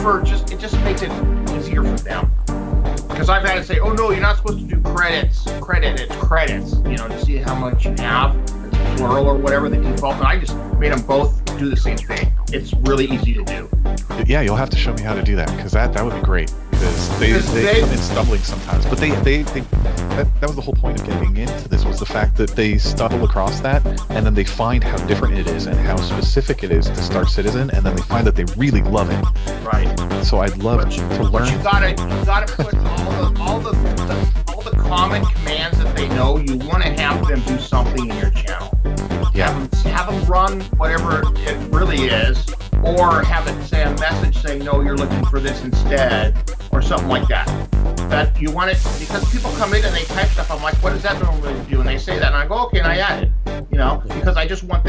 it just makes it easier for them. Because I've had to say, oh no, you're not supposed to do credits. It's credits. To see how much you have. It's plural or whatever the default. And I just made them both do the same thing. It's really easy to do. Yeah, you'll have to show me how to do that, because that would be great. Because they come in stumbling sometimes, but that was the whole point of getting into this, was the fact that they stumble across that, and then they find how different it is and how specific it is to Star Citizen, and then they find that they really love it. Right. So I'd love to learn. But you gotta put all the common commands that they know. You want to have them do something in your channel. Yeah. Have them run whatever it really is, or have it say a message saying, no, you're looking for this instead, or something like that. That you want it, because people come in and they type stuff. I'm like, what does that normally do? And they say that, and I go, okay, and I add it. Because I just want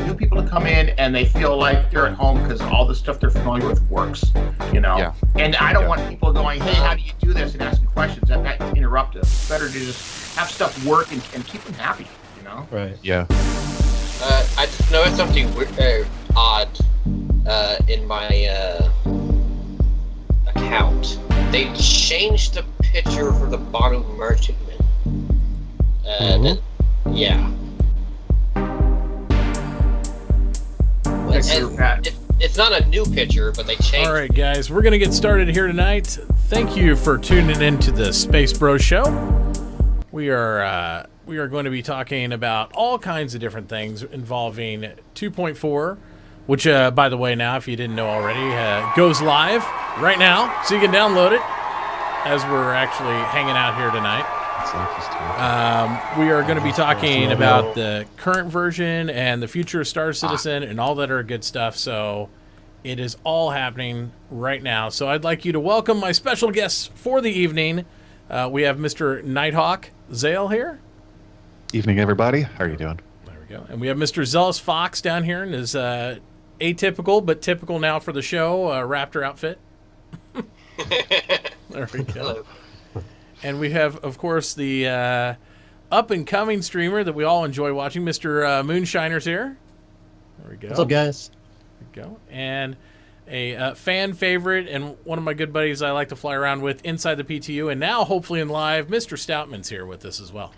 new people to come in and they feel like they're at home because all the stuff they're familiar with works. Yeah. And I don't want people going, hey, how do you do this, and asking questions. That's interruptive. It's better to just have stuff work and keep them happy. Right. Yeah. I just noticed something odd in my account. They changed the picture for the bottom merchantman. Yeah. It's not a new picture, but they changed. All right, guys, we're going to get started here tonight. Thank you for tuning in to the Space Bro Show. We are going to be talking about all kinds of different things involving 2.4, which, by the way, now, if you didn't know already, goes live right now, so you can download it as we're actually hanging out here tonight. We are going to be talking about the current version and the future of Star Citizen and all that are good stuff, so it is all happening right now. So I'd like you to welcome my special guests for the evening. We have Mr. Nighthawk Zale here. Evening, everybody. How are you doing? There we go. And we have Mr. Zealous Fox down here in his atypical but typical now for the show Raptor outfit. There we go. Hello. And we have, of course, the up-and-coming streamer that we all enjoy watching, Mr. Moonshiner's here. There we go. What's up, guys? There we go. And a fan favorite and one of my good buddies I like to fly around with inside the PTU, and now, hopefully in live, Mr. Stoutman's here with us as well.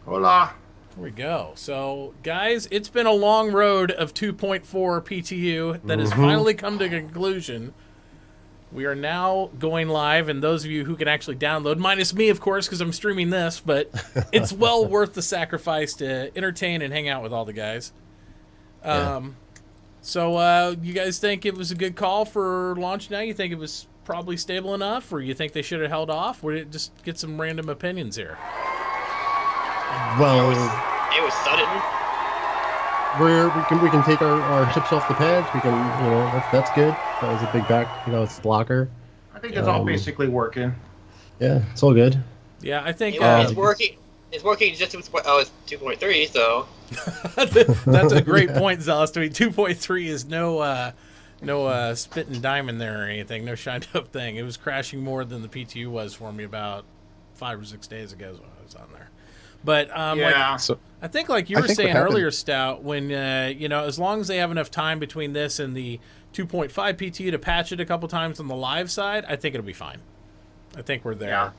Hola. There we go. So, guys, it's been a long road of 2.4 PTU that has finally come to a conclusion. We are now going live, and those of you who can actually download, minus me, of course, because I'm streaming this, but it's well worth the sacrifice to entertain and hang out with all the guys. So, you guys think it was a good call for launch now? You think it was probably stable enough, or you think they should have held off? Or just get some random opinions here? Well, it was sudden. we can take our ships off the pads. We can, that's good. That was a big it's blocker. I think it's all basically working. Yeah, it's all good. Yeah, I think it's working. It's working just it's 2.3, so that's a great point, Zealous. 2.3 is no spitting diamond there or anything, no shined up thing. It was crashing more than the PTU was for me about 5 or 6 days ago when I was on there. But I think like you were saying earlier, Stout, when as long as they have enough time between this and the 2.5 PTU to patch it a couple times on the live side, I think it'll be fine. I think we're there. Yeah.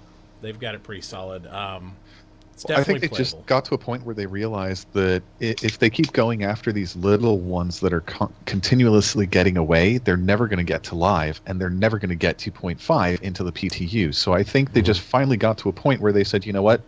They've got it pretty solid. I think they just got to a point where they realized that if they keep going after these little ones that are continuously getting away, they're never going to get to live, and they're never going to get 2.5 into the PTU. So I think they just finally got to a point where they said, you know what?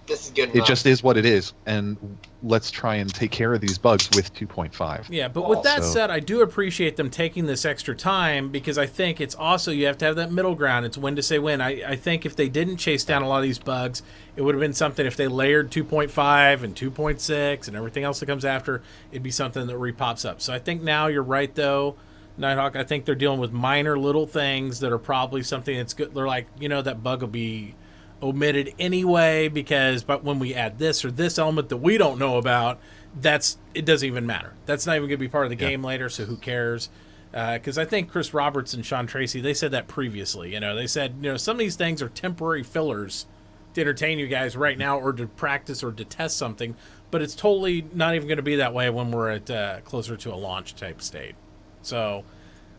This is good enough. It just is what it is, and let's try and take care of these bugs with 2.5. Yeah, but with that said, I do appreciate them taking this extra time, because I think it's also, you have to have that middle ground. It's when to say when. I think if they didn't chase down a lot of these bugs, it would have been something, if they layered 2.5 and 2.6 and everything else that comes after, it'd be something that re-pops up. So I think now you're right, though, Nighthawk. I think they're dealing with minor little things that are probably something that's good. They're like, that bug will be omitted anyway, but when we add this or this element that we don't know about, it doesn't even matter. That's not even going to be part of the game later, so who cares? Because I think Chris Roberts and Sean Tracy, they said that previously. They said, some of these things are temporary fillers to entertain you guys right now, or to practice or to test something, but it's totally not even going to be that way when we're at closer to a launch type state. So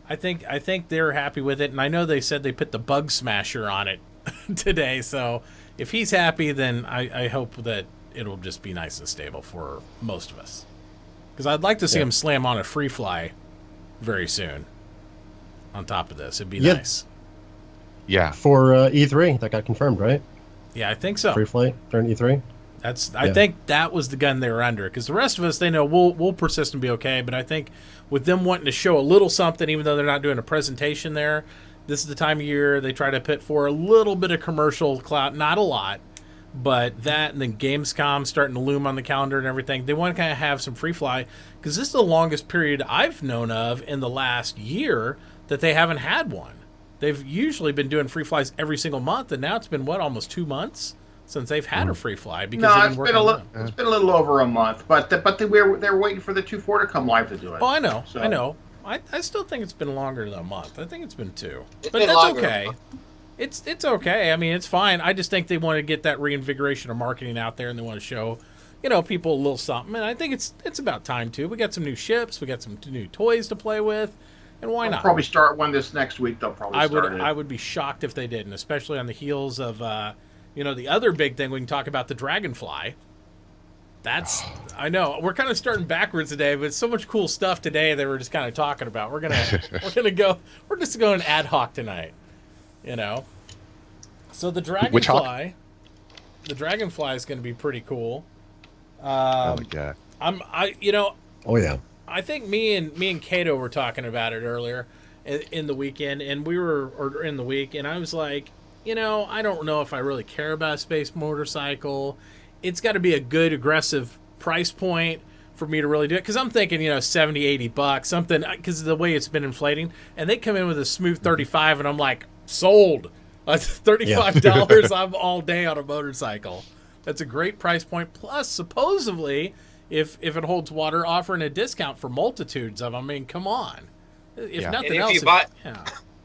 I think they're happy with it, and I know they said they put the Bug Smasher on it today. So if he's happy, then I hope that it'll just be nice and stable for most of us. Because I'd like to see him slam on a free fly very soon. On top of this, it'd be nice. Yeah. For E3, that got confirmed, right? Yeah, I think so. Free flight during E3. I think that was the gun they were under, because the rest of us, they know we'll persist and be okay. But I think with them wanting to show a little something, even though they're not doing a presentation there, this is the time of year they try to put for a little bit of commercial clout, not a lot, but that, and then Gamescom starting to loom on the calendar and everything. They want to kind of have some free fly, because this is the longest period I've known of in the last year that they haven't had one. They've usually been doing free flies every single month, and now it's been almost 2 months since they've had a free fly, because no, it's been a little over a month, but they're waiting for the 2.4 to come live to do it. Oh, I know, So- I know. I still think it's been longer than a month. I think it's been 2, It's but been that's longer. okay. It's okay. I mean, it's fine. I just think they want to get that reinvigoration of marketing out there, and they want to show, people a little something. And I think it's about time too. We got some new ships, we got some new toys to play with, and why They'll not? probably start one this next week. They'll probably start it. I would be shocked if they didn't, especially on the heels of the other big thing we can talk about, the Dragonfly. I know we're kind of starting backwards today, but so much cool stuff today that we're just kind of talking about. We're just going ad hoc tonight, So the Dragonfly, is going to be pretty cool. Oh yeah. Oh yeah. I think me and Kato were talking about it earlier in the weekend, and in the week, and I was like, I don't know if I really care about a space motorcycle. It's got to be a good aggressive price point for me to really do it, because I'm thinking, $70, $80, something, because of the way it's been inflating, and they come in with a smooth 35, and I'm like, sold. $35, I'm all day on a motorcycle. That's a great price point. Plus, supposedly, if it holds water, offering a discount for multitudes of them. I mean, come on. If Yeah. nothing And else,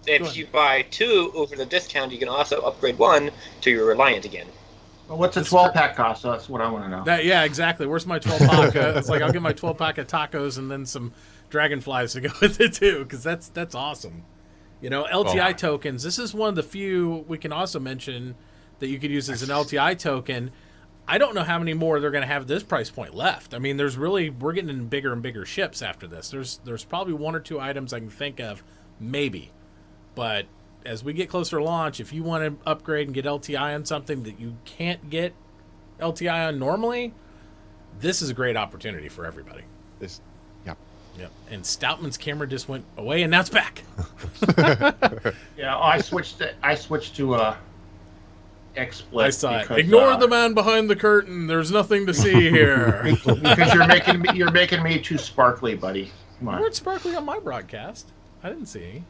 if you buy 2 over the discount, you can also upgrade 1 to your Reliant again. Well, what's a 12-pack cost? That's what I want to know. yeah, exactly. Where's my 12-pack? It's like I'll get my 12-pack of tacos and then some Dragonflies to go with it too, because that's awesome. LTI tokens. This is one of the few we can also mention that you could use as an LTI token. I don't know how many more they're going to have at this price point left. I mean, we're getting in bigger and bigger ships after this. There's probably 1 or 2 items I can think of, maybe. But as we get closer to launch, if you want to upgrade and get LTI on something that you can't get LTI on normally, this is a great opportunity for everybody. Yep. And Stoutman's camera just went away, and now it's back. Yeah, I switched to XSplit. I saw it. because, Ignore the man behind the curtain. There's nothing to see here. because you're making me too sparkly, buddy. Come on. Where's sparkling on my broadcast? I didn't see any.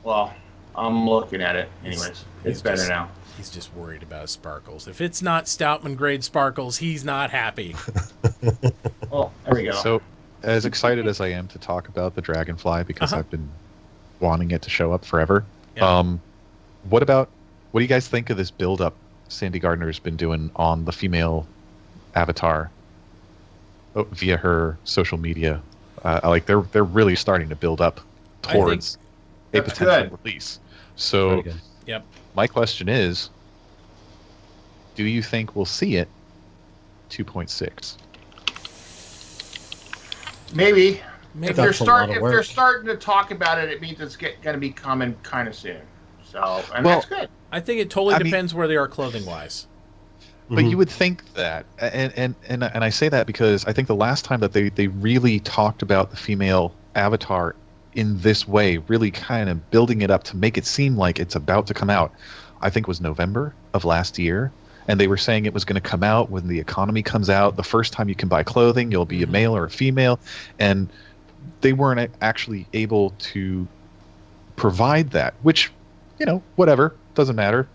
Well, I'm looking at it. Anyways, it's better just- now. He's just worried about his sparkles. If it's not Stoutman grade sparkles, he's not happy. Oh, there we go. So, as excited as I am to talk about the Dragonfly, because I've been wanting it to show up forever. Yeah. What do you guys think of this build-up Sandy Gardner's been doing on the female avatar via her social media? They're really starting to build up towards a that's potential good. release. So, Very good. Yep. my question is, do you think we'll see it 2.6? Maybe. Maybe. If they're That's a lot of starting, work. to talk about it, it means it's going to be coming kind of soon. So, and Well, that's good. I think it totally I mean- depends where they are clothing-wise. But you would think that, and I say that because I think the last time that they really talked about the female avatar in this way, really kind of building it up to make it seem like it's about to come out, I think was November of last year. And they were saying it was going to come out when the economy comes out. The first time you can buy clothing, you'll be a male or a female. And they weren't actually able to provide that, which, whatever, doesn't matter.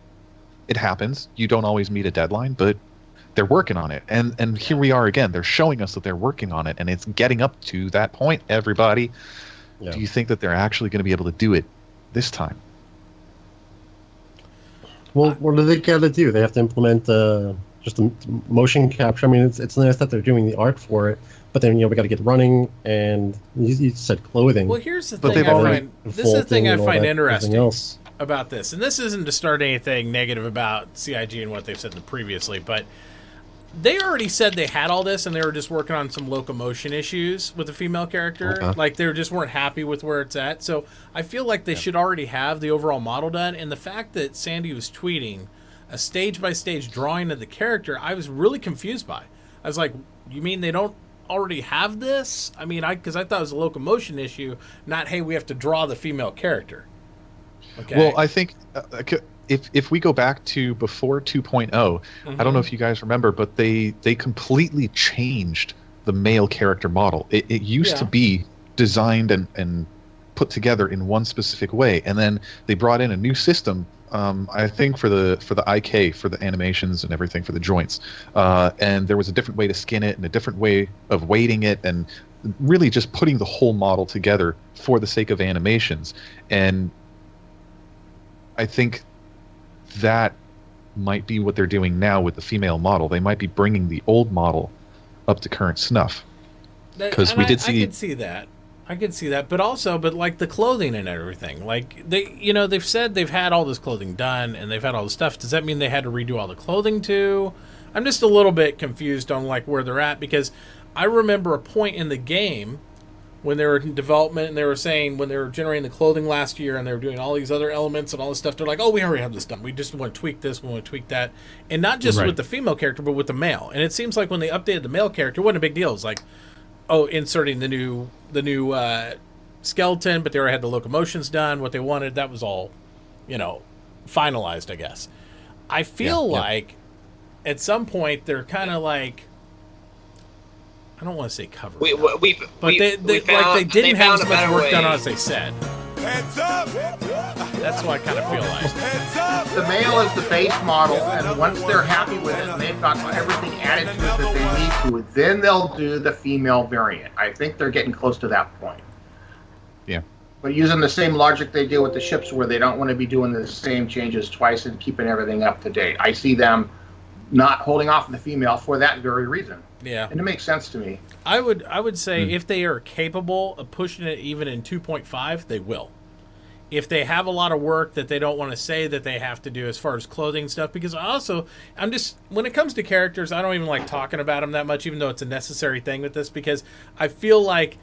It happens. You don't always meet a deadline, but they're working on it. And here we are again. They're showing us that they're working on it, and it's getting up to that point, everybody. Yeah. Do you think that they're actually going to be able to do it this time? Well, what do they got to do? They have to implement just the motion capture. I mean, it's nice that they're doing the art for it, but then we got to get running, and you said clothing. Well, here's the But thing. they've already This is the thing I find interesting else. about this, and this isn't to start anything negative about CIG and what they've said previously, but they already said they had all this, and they were just working on some locomotion issues with the female character. Okay. Like, they just weren't happy with where it's at. So I feel like they should already have the overall model done. And the fact that Sandy was tweeting a stage-by-stage drawing of the character, I was really confused by. I was like, you mean they don't already have this? I mean, because I thought it was a locomotion issue, not, hey, we have to draw the female character. Okay. Well, I think if we go back to before 2.0, I don't know if you guys remember, but they completely changed the male character model. It used to be designed and put together in one specific way, and then they brought in a new system. I think for the IK, for the animations and everything, for the joints, and there was a different way to skin it and a different way of weighting it, and really just putting the whole model together for the sake of animations. And I think that might be what they're doing now with the female model. They might be bringing the old model up to current snuff. Because we did see. I could see that. I could see that, but like the clothing and everything, like they've said they've had all this clothing done and they've had all this stuff. Does that mean they had to redo all the clothing too? I'm just a little bit confused on like where they're at, because I remember a point in the game when they were in development and they were saying when they were generating the clothing last year and they were doing all these other elements and all this stuff, they're like, oh, we already have this done. We just want to tweak this, we want to tweak that. And not just with the female character, but with the male. And it seems like when they updated the male character, it wasn't a big deal. It was like, oh, inserting the new skeleton, but they already had the locomotions done, what they wanted. That was all, finalized, I guess. I feel like at some point they're kind of like, I don't want to say covered. They didn't have as much work done on as they said. Heads up! That's what I kind of feel like. Heads up! The male is the base model, and once they're happy with it and they've got everything added to it that they need to, then they'll do the female variant. I think they're getting close to that point. Yeah. But using the same logic they do with the ships, where they don't want to be doing the same changes twice and keeping everything up to date. I see them not holding off on the female for that very reason. Yeah. And it makes sense to me. I would say if they are capable of pushing it even in 2.5, they will. If they have a lot of work that they don't want to say that they have to do as far as clothing stuff, because when it comes to characters, I don't even like talking about them that much, even though it's a necessary thing with this, because I feel like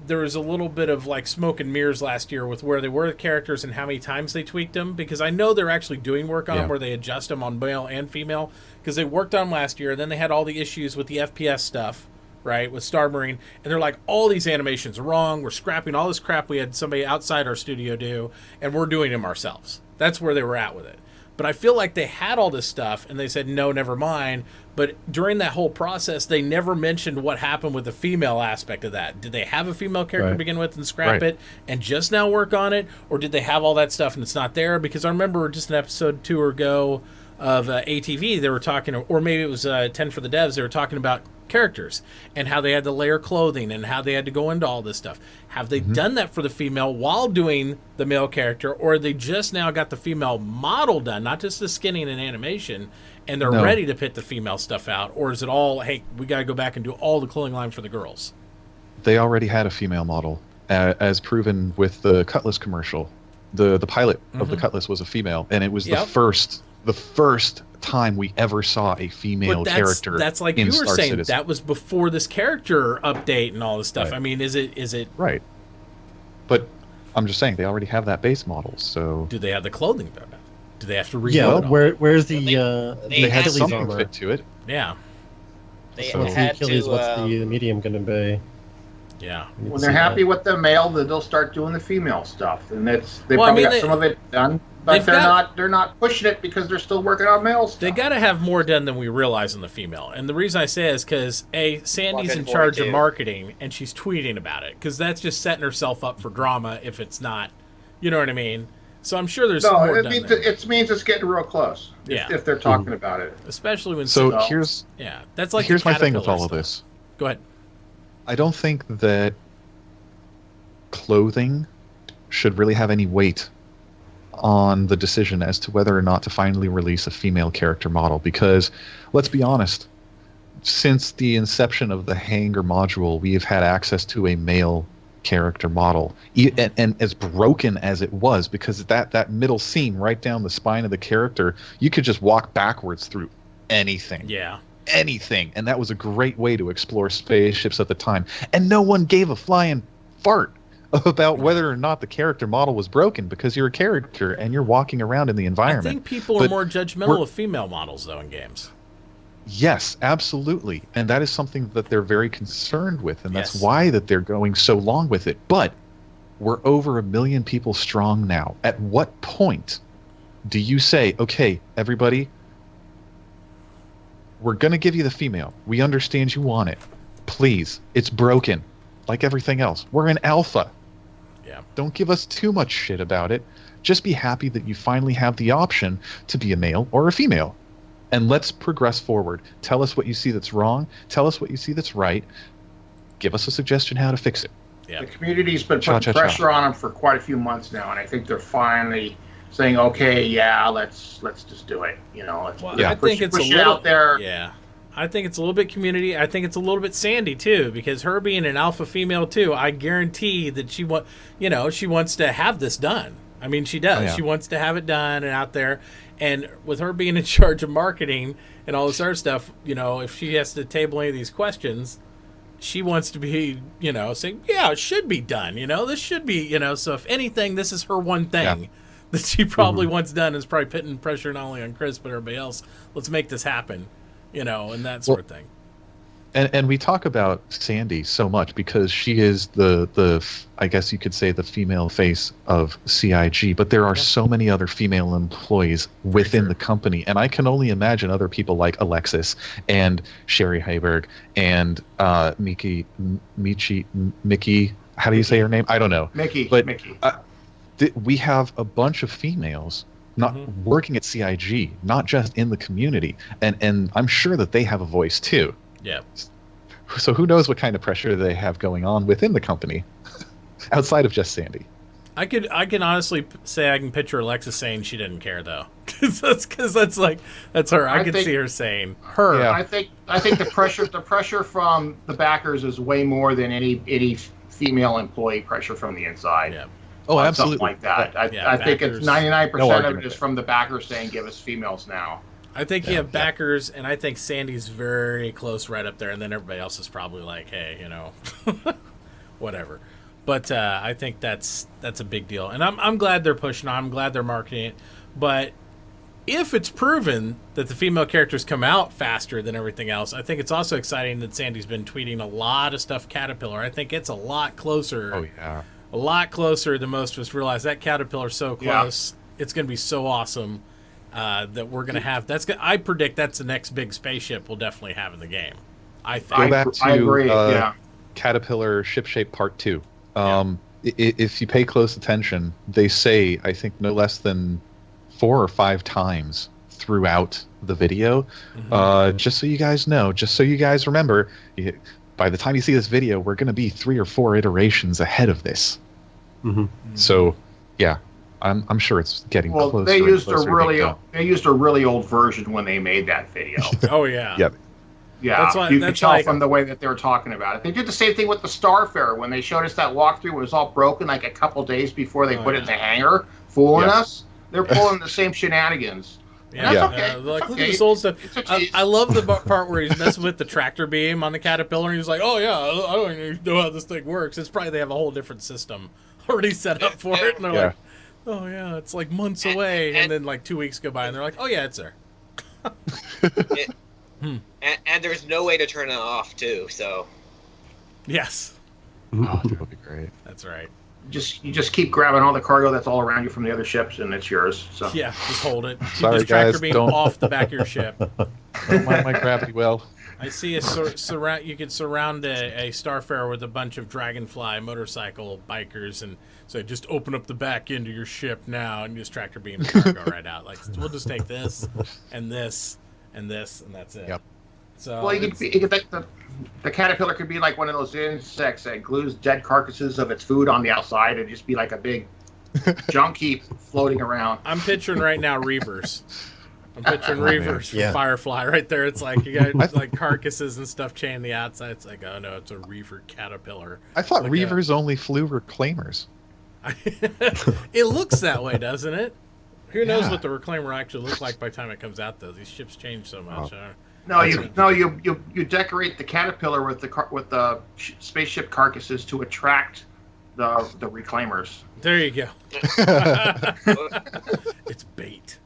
there was a little bit of like smoke and mirrors last year with where they were the characters and how many times they tweaked them, because I know they're actually doing work on them where they adjust them on male and female, because they worked on them last year, and then they had all the issues with the FPS stuff, right, with Star Marine, and they're like, all these animations are wrong, we're scrapping all this crap we had somebody outside our studio do, and we're doing them ourselves. That's where they were at with it. But I feel like they had all this stuff, and they said, no, never mind. But during that whole process, they never mentioned what happened with the female aspect of that. Did they have a female character to begin with and scrap it and just now work on it? Or did they have all that stuff and it's not there? Because I remember just an episode 2 ago of ATV, they were talking, or maybe it was 10 for the Devs, they were talking about characters and how they had to layer clothing and how they had to go into all this stuff. Have they done that for the female while doing the male character, or they just now got the female model done, not just the skinning and animation, and they're ready to put the female stuff out? Or is it all, hey, we got to go back and do all the clothing line for the girls? They already had a female model, as proven with the Cutlass commercial. The pilot of the Cutlass was a female, and it was the first time we ever saw a female character. That's like in you were Star saying. Citizen. That was before this character update and all this stuff. I mean, is it right? But I'm just saying they already have that base model. So do they have the clothing done? Do they have to redo it? Where's the they had Achilles something armor fit to it. Yeah. What's the Achilles? What's the medium going to be? Yeah. When they're happy with the male, then they'll start doing the female stuff, and they've probably got some of it done. But they're not pushing it because they're still working on male stuff. They got to have more done than we realize in the female. And the reason I say is because Sandy's in charge of marketing and she's tweeting about it, because that's just setting herself up for drama if it's not. You know what I mean? So I'm sure there's more done there. It means it's getting real close. If they're talking about it, especially when that's like here's my thing with all of this. Go ahead. I don't think that clothing should really have any weight on the decision as to whether or not to finally release a female character model, because let's be honest, since the inception of the Hangar module, we have had access to a male character model, and as broken as it was, because that middle seam right down the spine of the character, you could just walk backwards through anything. Yeah. Anything. And that was a great way to explore spaceships at the time. And no one gave a flying fart about whether or not the character model was broken, because you're a character and you're walking around in the environment. I think people are more judgmental of female models, though, in games. Yes, absolutely. And that is something that they're very concerned with, and that's why that they're going so long with it. But we're over 1 million people strong now. At what point do you say, okay, everybody, we're going to give you the female. We understand you want it. Please, it's broken, like everything else. We're in alpha. Yeah. Don't give us too much shit about it. Just be happy that you finally have the option to be a male or a female. And let's progress forward. Tell us what you see that's wrong. Tell us what you see that's right. Give us a suggestion how to fix it. Yeah. The community's been putting pressure on them for quite a few months now, and I think they're finally saying, "Okay, yeah, let's just do it." You know, I think it's a little out there. Yeah, I think it's a little bit community. I think it's a little bit Sandy too, because her being an alpha female too, I guarantee that she wants to have this done. I mean, she does. Oh, yeah. She wants to have it done and out there. And with her being in charge of marketing and all this other stuff, if she has to table any of these questions, she wants to be, saying, yeah, it should be done. This should be, so if anything, this is her one thing that she probably wants done, is probably putting pressure not only on Chris, but everybody else. Let's make this happen, and that sort of thing. And we talk about Sandy so much because she is the I guess you could say the female face of CIG, but there are so many other female employees within the company, and I can only imagine other people like Alexis and Sherry Heiberg and Mickey, how do you say her name? I don't know. Mickey. We have a bunch of females not working at CIG, not just in the community, and I'm sure that they have a voice too. Yeah. So who knows what kind of pressure they have going on within the company, outside of just Sandy. I can honestly say I can picture Alexis saying she didn't care though, because that's her. I can see her saying her. Yeah. I think the pressure from the backers is way more than any female employee pressure from the inside. Yeah. Oh, absolutely. Something like that. I think it's 99% of it is from the backers saying, "Give us females now." I think you have backers, and I think Sandy's very close right up there, and then everybody else is probably like, hey, whatever. But I think that's a big deal, and I'm glad they're pushing on. I'm glad they're marketing it. But if it's proven that the female characters come out faster than everything else, I think it's also exciting that Sandy's been tweeting a lot of stuff Caterpillar. I think it's a lot closer. Oh yeah, a lot closer than most of us realize. That Caterpillar's so close. Yeah. It's going to be so awesome. That we're going to have. I predict that's the next big spaceship we'll definitely have in the game. I think. Go back to I agree, Caterpillar Shipshape Part 2. If you pay close attention, they say, I think, no less than 4 or 5 times throughout the video. Just so you guys know, just so you guys remember, by the time you see this video, we're going to be 3 or 4 iterations ahead of this. So, yeah. I'm sure it's getting closer. They used a really old version when they made that video. Oh yeah. Yep. Yeah, you could tell from the way that they were talking about it. They did the same thing with the Starfarer when they showed us that walkthrough. It was all broken like a couple days before they put it in the hangar, fooling us. They're pulling the same shenanigans. Yeah, that's okay. Look at this old stuff. I love the part where he's messing with the tractor beam on the Caterpillar, and he's like, "Oh yeah, I don't even know how this thing works." It's probably they have a whole different system already set up for it, and they're like, "Oh yeah, it's like months away," and then like 2 weeks go by, and they're like, "Oh yeah, it's there." And there's no way to turn it off too. So. Yes. Oh, that would be great. That's right. You just keep grabbing all the cargo that's all around you from the other ships, and it's yours. So. Yeah, just hold it. Keep Sorry, this tractor guys, beam don't. off the back of your ship. Don't mind my gravity well. I see surround. You could surround a Starfarer with a bunch of Dragonfly motorcycle bikers, and so just open up the back end of your ship now, and just tractor beam the cargo right out. Like we'll just take this, and this, and this, and that's it. Yep. So well, the Caterpillar could be like one of those insects that glues dead carcasses of its food on the outside, and just be like a big junk heap floating around. I'm picturing right now Reavers. I'm picturing Reavers from Yeah. Firefly right there. It's like you got like carcasses and stuff chained the outside. It's like, oh no, it's a Reaver caterpillar. I thought Like Reavers only flew reclaimers. It looks that way, doesn't it? Who knows Yeah. what the Reclaimer actually looks like by the time it comes out, though? These ships change so much. No, you decorate the caterpillar with the spaceship carcasses to attract the reclaimers. There you go. It's bait.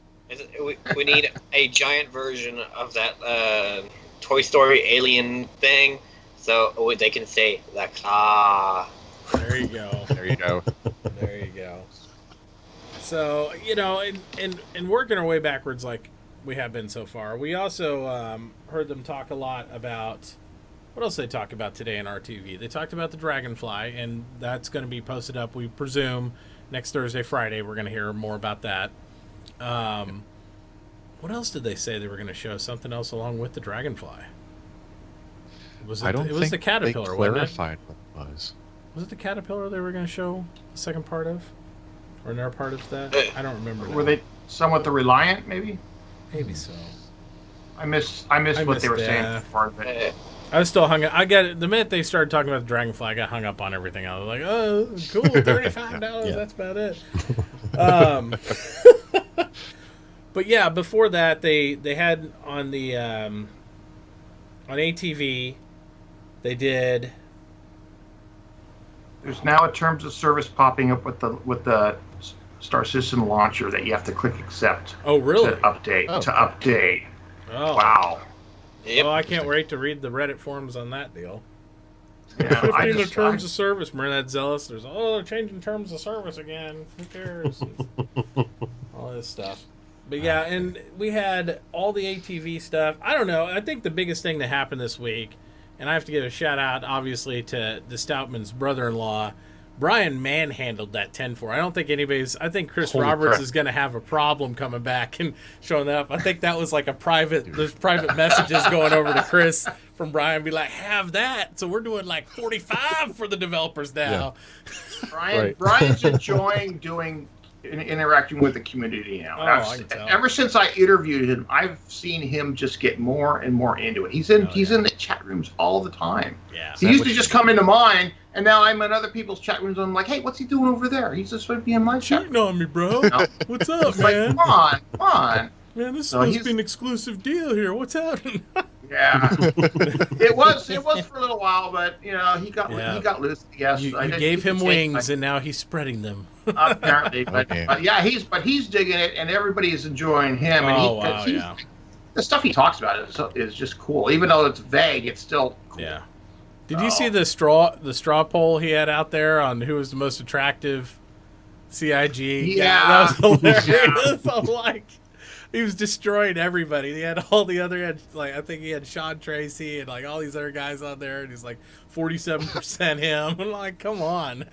We need a giant version of that Toy Story alien thing, so they can say the claw. There you go. There you go. There you go. So, you know, and working our way backwards like we have been so far, we also heard them talk a lot about, what else did they talk about today in RTV? They talked about the Dragonfly, and that's going to be posted up, we presume, next Thursday, Friday. We're going to hear more about that. What else did they say they were going to show? Something else along with the Dragonfly? Was it, I don't it was think the Caterpillar, they wasn't it? clarified what it was. Was it the Caterpillar they were going to show the second part of? Or another part of that? I don't remember. Were now. they somewhat the Reliant, maybe? Maybe so. I missed what they were saying for part of it. I was still hung up. I got it. The minute they started talking about the Dragonfly, I got hung up on everything. I was like, oh, cool, $35. Yeah. That's about it. But yeah, before that, they had on the on ATV, they did. There's now a terms of service popping up with the Star System launcher that you have to click accept Oh, really? to update. Oh. To update. Oh, Wow. Yep. Oh, I can't wait to read the Reddit forums on that deal. Yeah, Changing the terms of service. Remember that zealous? There's they're changing terms of service again. Who cares? All this stuff. But yeah, and we had all the ATV stuff. I don't know. I think the biggest thing that happened this week, and I have to give a shout out, obviously, to the Stoutman's brother-in-law. Brian manhandled that 10-4. I don't think anybody's. I think Chris Holy Roberts crap. is going to have a problem coming back and showing up. I think that was like a private. There's private messages going over to Chris from Brian, be like, have that. So we're doing like 45 for the developers now. Right. Brian's enjoying interacting with the community now. Oh, I can tell. Ever since I interviewed him, I've seen him just get more and more into it. He's in the chat rooms all the time. Yeah. He used to just come into mine, and now I'm in other people's chat rooms. And I'm like, hey, what's he doing over there? He's just supposed to be in my chat. Cheating on me, bro. No. What's up, It's like, man? come on. Man, this is No, supposed to he's- be an exclusive deal here. What's happening? Yeah, it was for a little while, but he got loose. Yes, you I didn't gave keep the him tape, wings, and now he's spreading them. apparently. Okay. But yeah, he's digging it, and everybody is enjoying him. And Oh, wow, yeah. The stuff he talks about is just cool, even though it's vague. It's still cool. Yeah. Did you see the straw poll he had out there on who was the most attractive CIG? Yeah. That was hilarious. Yeah. I'm like, he was destroying everybody. He had all the other, I think he had Sean Tracy and like all these other guys on there, and he's like 47% him. I'm like, come on.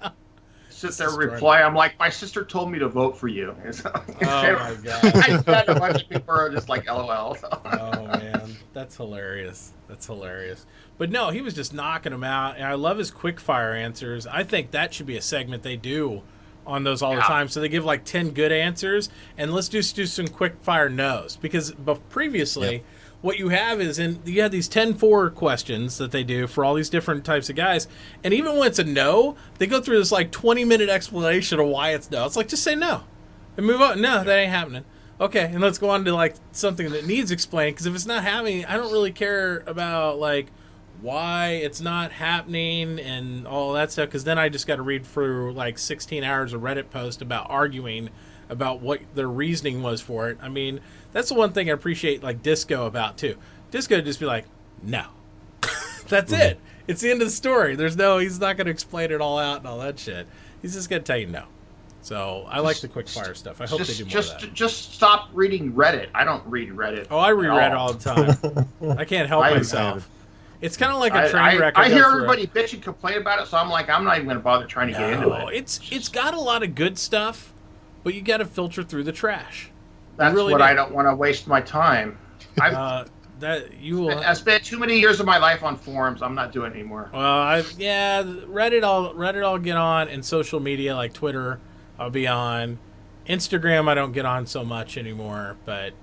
Sit there, reply. I'm like, my sister told me to vote for you. So, Oh my god. I bet a bunch of people are just like, LOL. So. Oh man, that's hilarious. That's hilarious. But no, he was just knocking them out, and I love his quick fire answers. I think that should be a segment they do on those all the time. So they give like 10 good answers, and let's just do some quick fire no's, because previously what you have is you have these 10-4 questions that they do for all these different types of guys, and even when it's a no, they go through this like 20-minute explanation of why it's no. It's like, just say no and move on. No, that ain't happening. Okay, and let's go on to like something that needs explained, because if it's not happening, I don't really care about like why it's not happening and all that stuff, because then I just got to read through like 16 hours of Reddit post about arguing about what their reasoning was for it. I mean, that's the one thing I appreciate like Disco about too. Disco would just be like, no. That's it. It's the end of the story. He's not going to explain it all out and all that shit. He's just going to tell you no. So I like the quick fire stuff. I hope they do more of that. Just stop reading Reddit. I don't read Reddit. Oh, I reread at all the time. I can't help myself. It's kind of like a train wreck. I go hear through everybody bitch and complain about it, so I'm like, I'm not even going to bother trying to get into No, it. it's got a lot of good stuff, but you got to filter through the trash. That's really what do. I don't want to waste my time. That you will. I spent too many years of my life on forums. I'm not doing it anymore. Reddit. I'll get on, and social media like Twitter. I'll be on Instagram. I don't get on so much anymore, but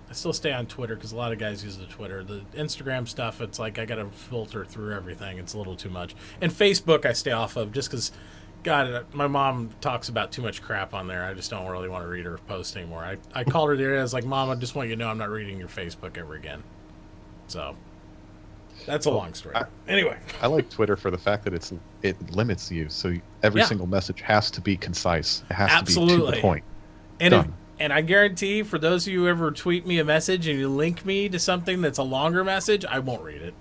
I still stay on Twitter because a lot of guys use the Twitter. The Instagram stuff, it's like I got to filter through everything. It's a little too much. And Facebook, I stay off of just because, God, my mom talks about too much crap on there. I just don't really want to read her post anymore. I called her there. I was like, Mom, I just want you to know I'm not reading your Facebook ever again. So that's a long story. Anyway, I like Twitter for the fact that it limits you, so every single message has to be concise. It has to be to the point. And I guarantee, for those of you who ever tweet me a message and you link me to something that's a longer message, I won't read it.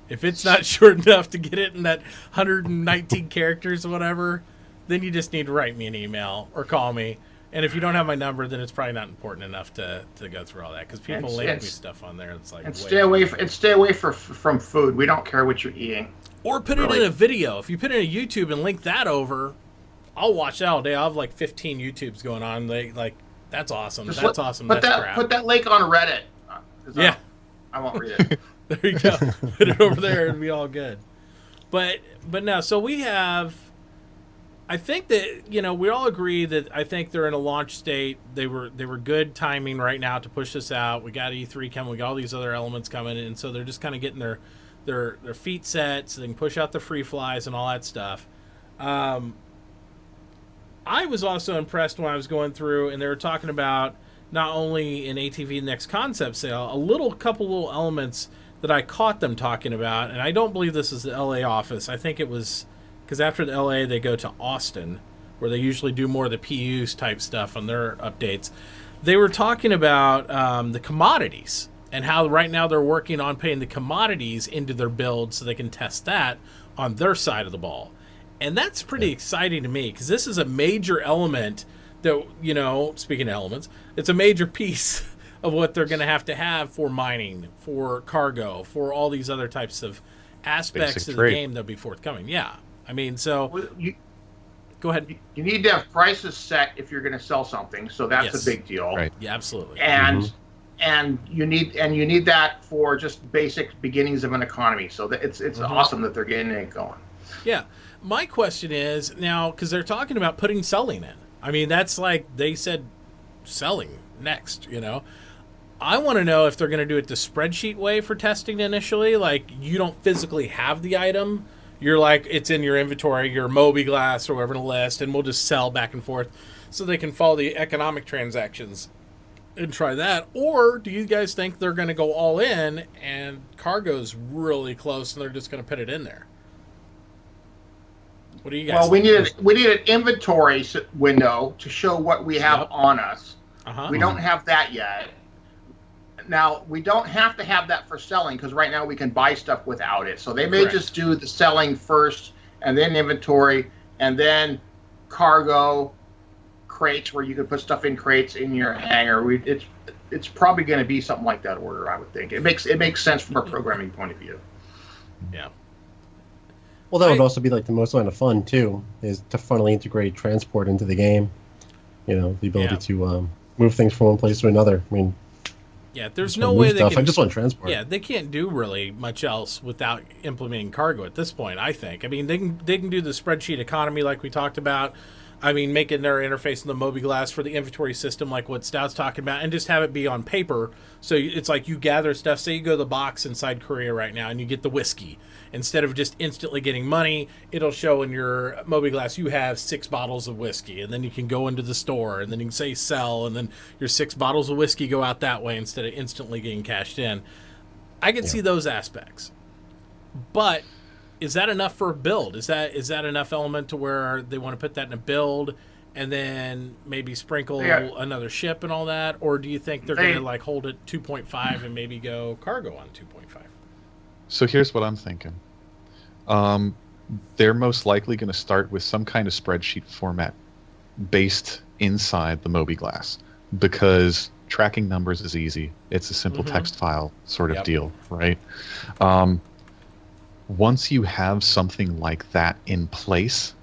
If it's not short enough to get it in that 119 characters or whatever, then you just need to write me an email or call me. And if you don't have my number, then it's probably not important enough to go through all that, because people link me stuff on there. It's like, and stay away from food. We don't care what you're eating. Or put it in a video. If you put it in a YouTube and link that over, I'll watch that all day. I'll have like 15 YouTubes going on. That's awesome. That's awesome. Put Crap. that link on Reddit. Yeah. I won't read it. There you go. Put it over there and be all good. But no, so we have, I think that, we all agree that I think they're in a launch state. They were good timing right now to push this out. We got E3 coming. We got all these other elements coming in. So they're just kind of getting their feet set so they can push out the free flies and all that stuff. I was also impressed when I was going through, and they were talking about not only in ATV Next Concept Sale, couple little elements that I caught them talking about, and I don't believe this is the LA office. I think it was because after the LA they go to Austin, where they usually do more of the PUs type stuff on their updates. They were talking about the commodities and how right now they're working on putting the commodities into their build so they can test that on their side of the ball. And that's pretty exciting to me, because this is a major element that, speaking of elements, it's a major piece of what they're going to have for mining, for cargo, for all these other types of aspects of the game that'll be forthcoming. Yeah. I mean, so go ahead. You need to have prices set if you're going to sell something, so that's a big deal. Right. Yeah, absolutely. And you need that for just basic beginnings of an economy. So that it's awesome that they're getting it going. Yeah. My question is now, because they're talking about putting selling in. I mean, that's like they said selling next, I want to know if they're going to do it the spreadsheet way for testing initially. Like, you don't physically have the item. You're like, it's in your inventory, your Mobi-Glass or whatever in the list, and we'll just sell back and forth so they can follow the economic transactions and try that. Or do you guys think they're going to go all in and cargo's really close and they're just going to put it in there? What do you guys think? We need an inventory window to show what we have on us. We don't have that yet. Now, we don't have to have that for selling, because right now we can buy stuff without it. So they may just do the selling first, and then inventory, and then cargo, crates, where you can put stuff in crates in your hangar. It's probably going to be something like that order, I would think. It makes sense from a programming point of view. Yeah. Well, that would also be like the most amount of fun too, is to funnily integrate transport into the game. The ability to move things from one place to another. I mean, there's no way they can. I just want transport. Yeah, they can't do really much else without implementing cargo at this point, I think. I mean, they can do the spreadsheet economy like we talked about. I mean, making their interface in the Mobi-Glass for the inventory system, like what Stout's talking about, and just have it be on paper. So it's like you gather stuff. Say you go to the box inside Korea right now and you get the whiskey. Instead of just instantly getting money, it'll show in your Mobi-Glass you have 6 bottles of whiskey. And then you can go into the store and then you can say sell. And then your 6 bottles of whiskey go out that way instead of instantly getting cashed in. I can see those aspects. But is that enough for a build? Is that enough element to where they want to put that in a build and then maybe sprinkle another ship and all that? Or do you think they're going to hold it 2.5 and maybe go cargo on 2.5? So here's what I'm thinking. They're most likely going to start with some kind of spreadsheet format based inside the Mobi-Glass, because tracking numbers is easy. It's a simple text file sort of deal, right? Once you have something like that in place,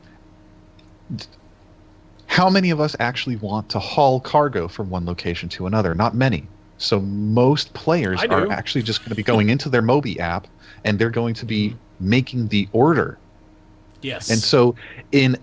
how many of us actually want to haul cargo from one location to another? Not many. So most players are actually just going to be going into their Mobi app, and they're going to be making the order. Yes. And so in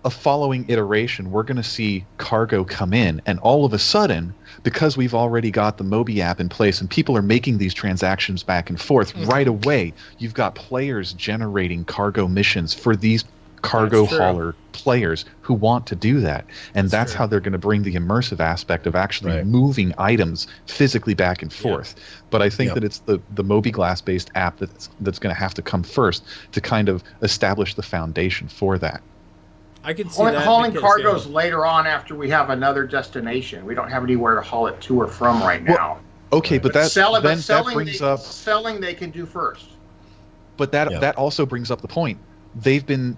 a following iteration, we're going to see cargo come in, and all of a sudden, because we've already got the Moby app in place and people are making these transactions back and forth right away, you've got players generating cargo missions for these cargo hauler players who want to do that. And that's how they're going to bring the immersive aspect of actually moving items physically back and forth. But I think that it's the Moby-Glass based app that's going to have to come first to kind of establish the foundation for that. I can see that. Hauling cargoes later on after we have another destination. We don't have anywhere to haul it to or from right now. Okay, but that selling up selling they can do first. But that also brings up the point. They've been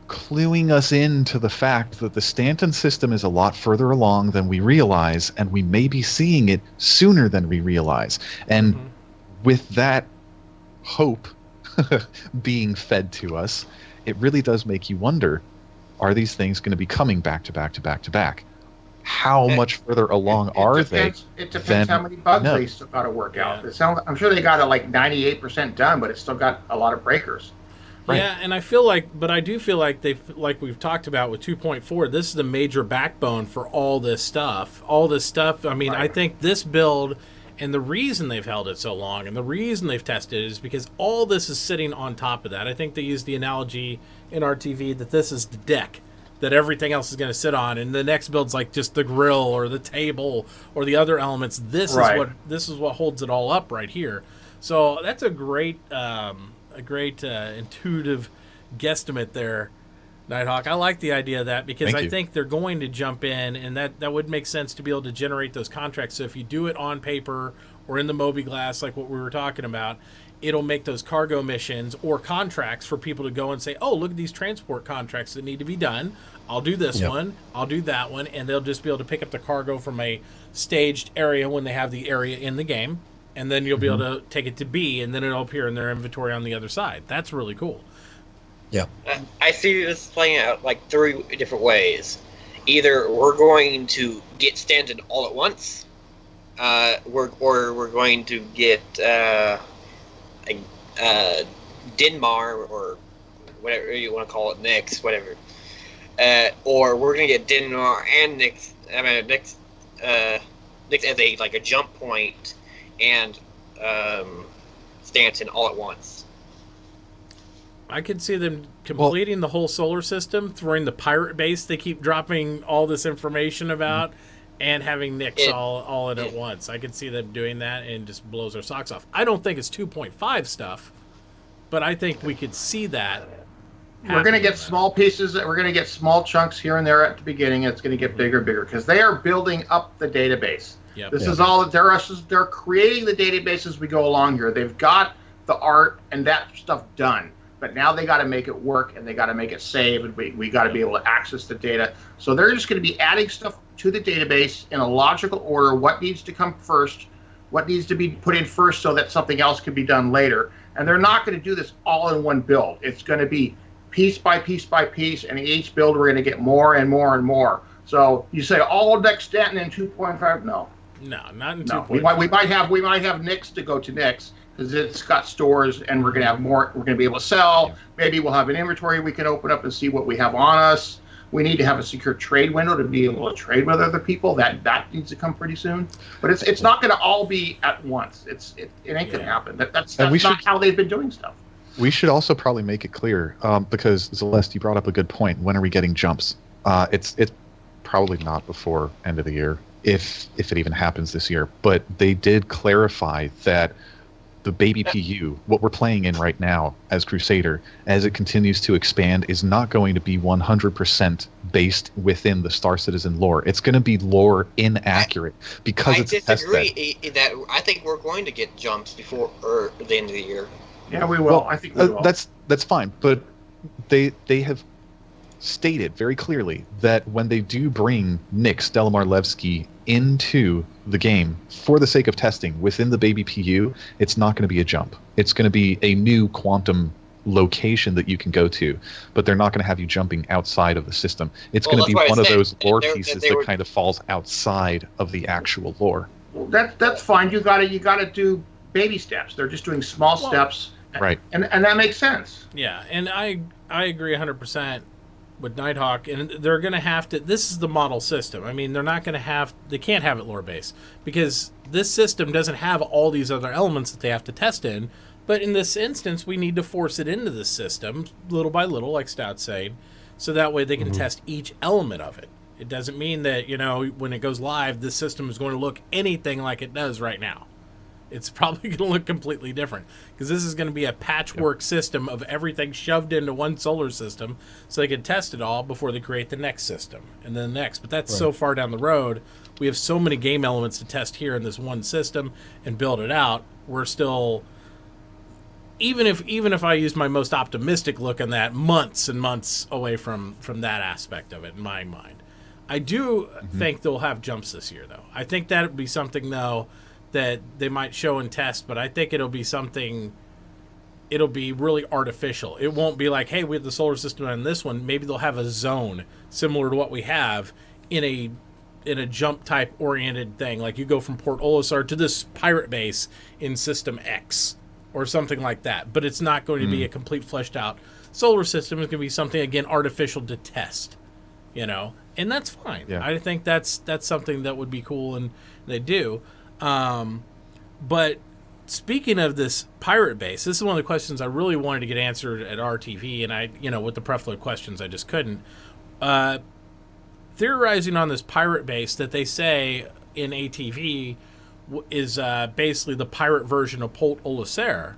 cluing us into the fact that the Stanton system is a lot further along than we realize, and we may be seeing it sooner than we realize. And with that hope being fed to us, it really does make you wonder, are these things going to be coming back to back to back to back? How much further along are they? It depends how many bugs they still got to work out. I'm sure they got it like 98% done, but it's still got a lot of breakers. Right. Yeah, and I do feel like like we've talked about with 2.4, this is the major backbone for all this stuff. I mean, I think this build, and the reason they've held it so long and the reason they've tested it is because all this is sitting on top of that. I think they used the analogy in RTV that this is the deck that everything else is going to sit on, and the next build's like just the grill or the table or the other elements. This is what holds it all up right here. So that's a great intuitive guesstimate there, Nighthawk. I like the idea of that because I think they're going to jump in, and that would make sense to be able to generate those contracts. So if you do it on paper or in the Moby-Glass, like what we were talking about, it'll make those cargo missions or contracts for people to go and say, oh, look at these transport contracts that need to be done. I'll do this one. I'll do that one. And they'll just be able to pick up the cargo from a staged area when they have the area in the game. And then you'll be able to take it to B, and then it'll appear in their inventory on the other side. That's really cool. Yeah. I see this playing out like 3 different ways. Either we're going to get Stanton all at once, or we're going to get Dinmar, or whatever you want to call it, Nyx, whatever. Or we're going to get Dinmar and Nyx. Nyx as a jump point, and Stanton all at once. I could see them completing the whole solar system, throwing the pirate base they keep dropping all this information about, and having Nyx all in at once. I could see them doing that, and just blows our socks off. I don't think it's 2.5 stuff, but I think we could see that. We're going to get small pieces. We're going to get small chunks here and there at the beginning. It's going to get bigger and bigger because they are building up the database. Yep. This is all they're creating the database as we go along here. They've got the art and that stuff done, but now they got to make it work and they got to make it save, and we got to be able to access the data. So they're just going to be adding stuff to the database in a logical order. What needs to come first? What needs to be put in first so that something else can be done later? And they're not going to do this all in one build. It's going to be piece by piece by piece, and each build we're going to get more and more and more. So you say all Nyx Stanton in 2.5? No, not in 2.5. We might have Nyx to go to Nyx because it's got stores, and we're going to have more. We're going to be able to sell. Maybe we'll have an inventory we can open up and see what we have on us. We need to have a secure trade window to be able to trade with other people. That needs to come pretty soon. But it's not going to all be at once. It ain't going to happen. That's not how they've been doing stuff. We should also probably make it clear, because Celeste, you brought up a good point. When are we getting jumps? It's probably not before end of the year, if it even happens this year. But they did clarify that the baby PU, what we're playing in right now as Crusader, as it continues to expand, is not going to be 100% based within the Star Citizen lore. It's going to be lore inaccurate because it's tested. I disagree that I think we're going to get jumps before the end of the year. Yeah, we will. I think we will. That's fine, but they have stated very clearly that when they do bring Nyx Delamarlevsky into the game for the sake of testing within the baby PU, it's not going to be a jump. It's going to be a new quantum location that you can go to, but they're not going to have you jumping outside of the system. It's going to be one of those lore pieces that kind of falls outside of the actual lore. Well, that's fine. You got to do baby steps. They're just doing small steps. Right. And that makes sense. Yeah, and I agree 100%. Nighthawk, and they're going to have to. This is the model system. I mean, they're not going to have. They can't have it lore based because this system doesn't have all these other elements that they have to test in. But in this instance, we need to force it into the system little by little, like Stout's saying, so that way they can test each element of it. It doesn't mean that, when it goes live, this system is going to look anything like it does right now. It's probably going to look completely different because this is going to be a patchwork system of everything shoved into one solar system so they can test it all before they create the next system and then the next. But that's so far down the road. We have so many game elements to test here in this one system and build it out. We're still, even if I use my most optimistic look on that, months and months away from that aspect of it in my mind. I do think they'll have jumps this year, though. I think that would be something, though, that they might show and test, but I think it'll be really artificial. It won't be like, hey, we have the solar system on this one. Maybe they'll have a zone similar to what we have in a jump type oriented thing. Like you go from Port Olisar to this pirate base in System X or something like that. But it's not going to be a complete fleshed out solar system. It's going to be something, again, artificial to test, and that's fine. Yeah. I think that's something that would be cool, and they do. But speaking of this pirate base, this is one of the questions I really wanted to get answered at RTV, and I, with the Preflow questions, I just couldn't. Theorizing on this pirate base that they say in ATV is basically the pirate version of Port Olisar.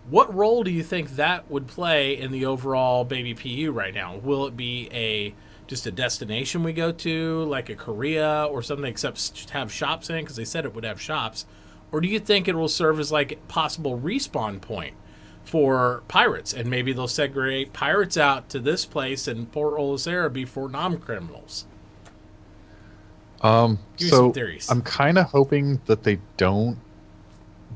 What role do you think that would play in the overall Baby PU right now? Will it be just a destination we go to, like a Korea or something, except have shops in it, because they said it would have shops? Or do you think it will serve as like a possible respawn point for pirates, and maybe they'll segregate pirates out to this place and Port Olisar before non-criminals? Give me some theories. I'm kind of hoping that they don't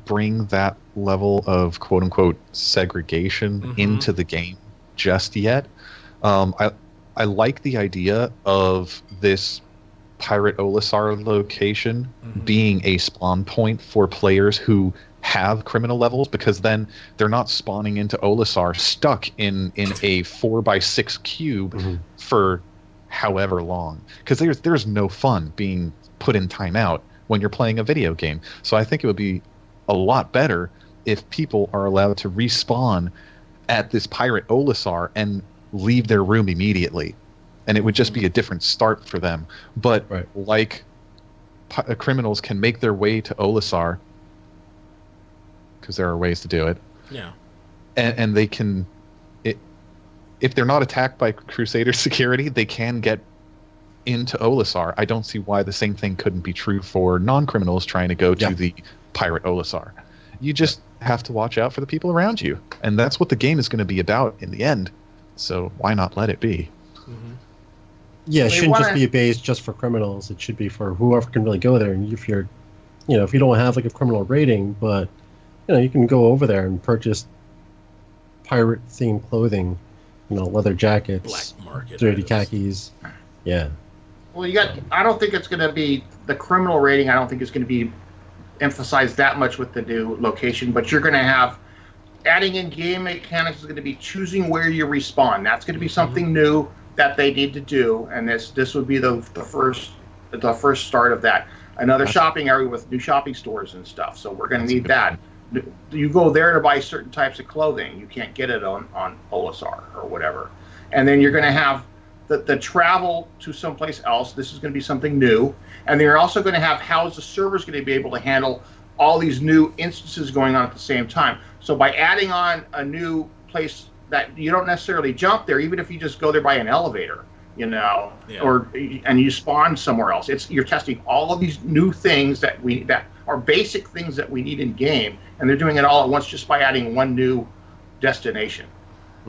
bring that level of quote-unquote segregation into the game just yet. I like the idea of this Pirate Olisar location being a spawn point for players who have criminal levels, because then they're not spawning into Olisar stuck in a 4x6 cube for however long. Because there's no fun being put in timeout when you're playing a video game. So I think it would be a lot better if people are allowed to respawn at this Pirate Olisar and leave their room immediately, and it would just be a different start for them. But criminals can make their way to Olisar, because there are ways to do it. Yeah, and they can, if they're not attacked by Crusader security, they can get into Olisar. I don't see why the same thing couldn't be true for non-criminals trying to go to the Pirate Olisar. You just have to watch out for the people around you, and that's what the game is going to be about in the end. So why not let it be? Yeah, it shouldn't just be a base just for criminals. It should be for whoever can really go there. And if you're, if you don't have like a criminal rating, but you can go over there and purchase pirate-themed clothing, leather jackets, black market, dirty khakis. Yeah. Well, I don't think it's going to be the criminal rating. I don't think it's going to be emphasized that much with the new location. But you're going to have adding in game mechanics is going to be choosing where you respawn. That's going to be something new that they need to do, and this would be the first start of that. Another shopping area with new shopping stores and stuff. So we're going to need that. You go there to buy certain types of clothing. You can't get it on Olisar or whatever. And then you're going to have the travel to someplace else. This is going to be something new. And then you're also going to have how's the server's going to be able to handle all these new instances going on at the same time. So by adding on a new place that you don't necessarily jump there, even if you just go there by an elevator, and you spawn somewhere else, you're testing all of these new things that are basic things that we need in game, and they're doing it all at once just by adding one new destination.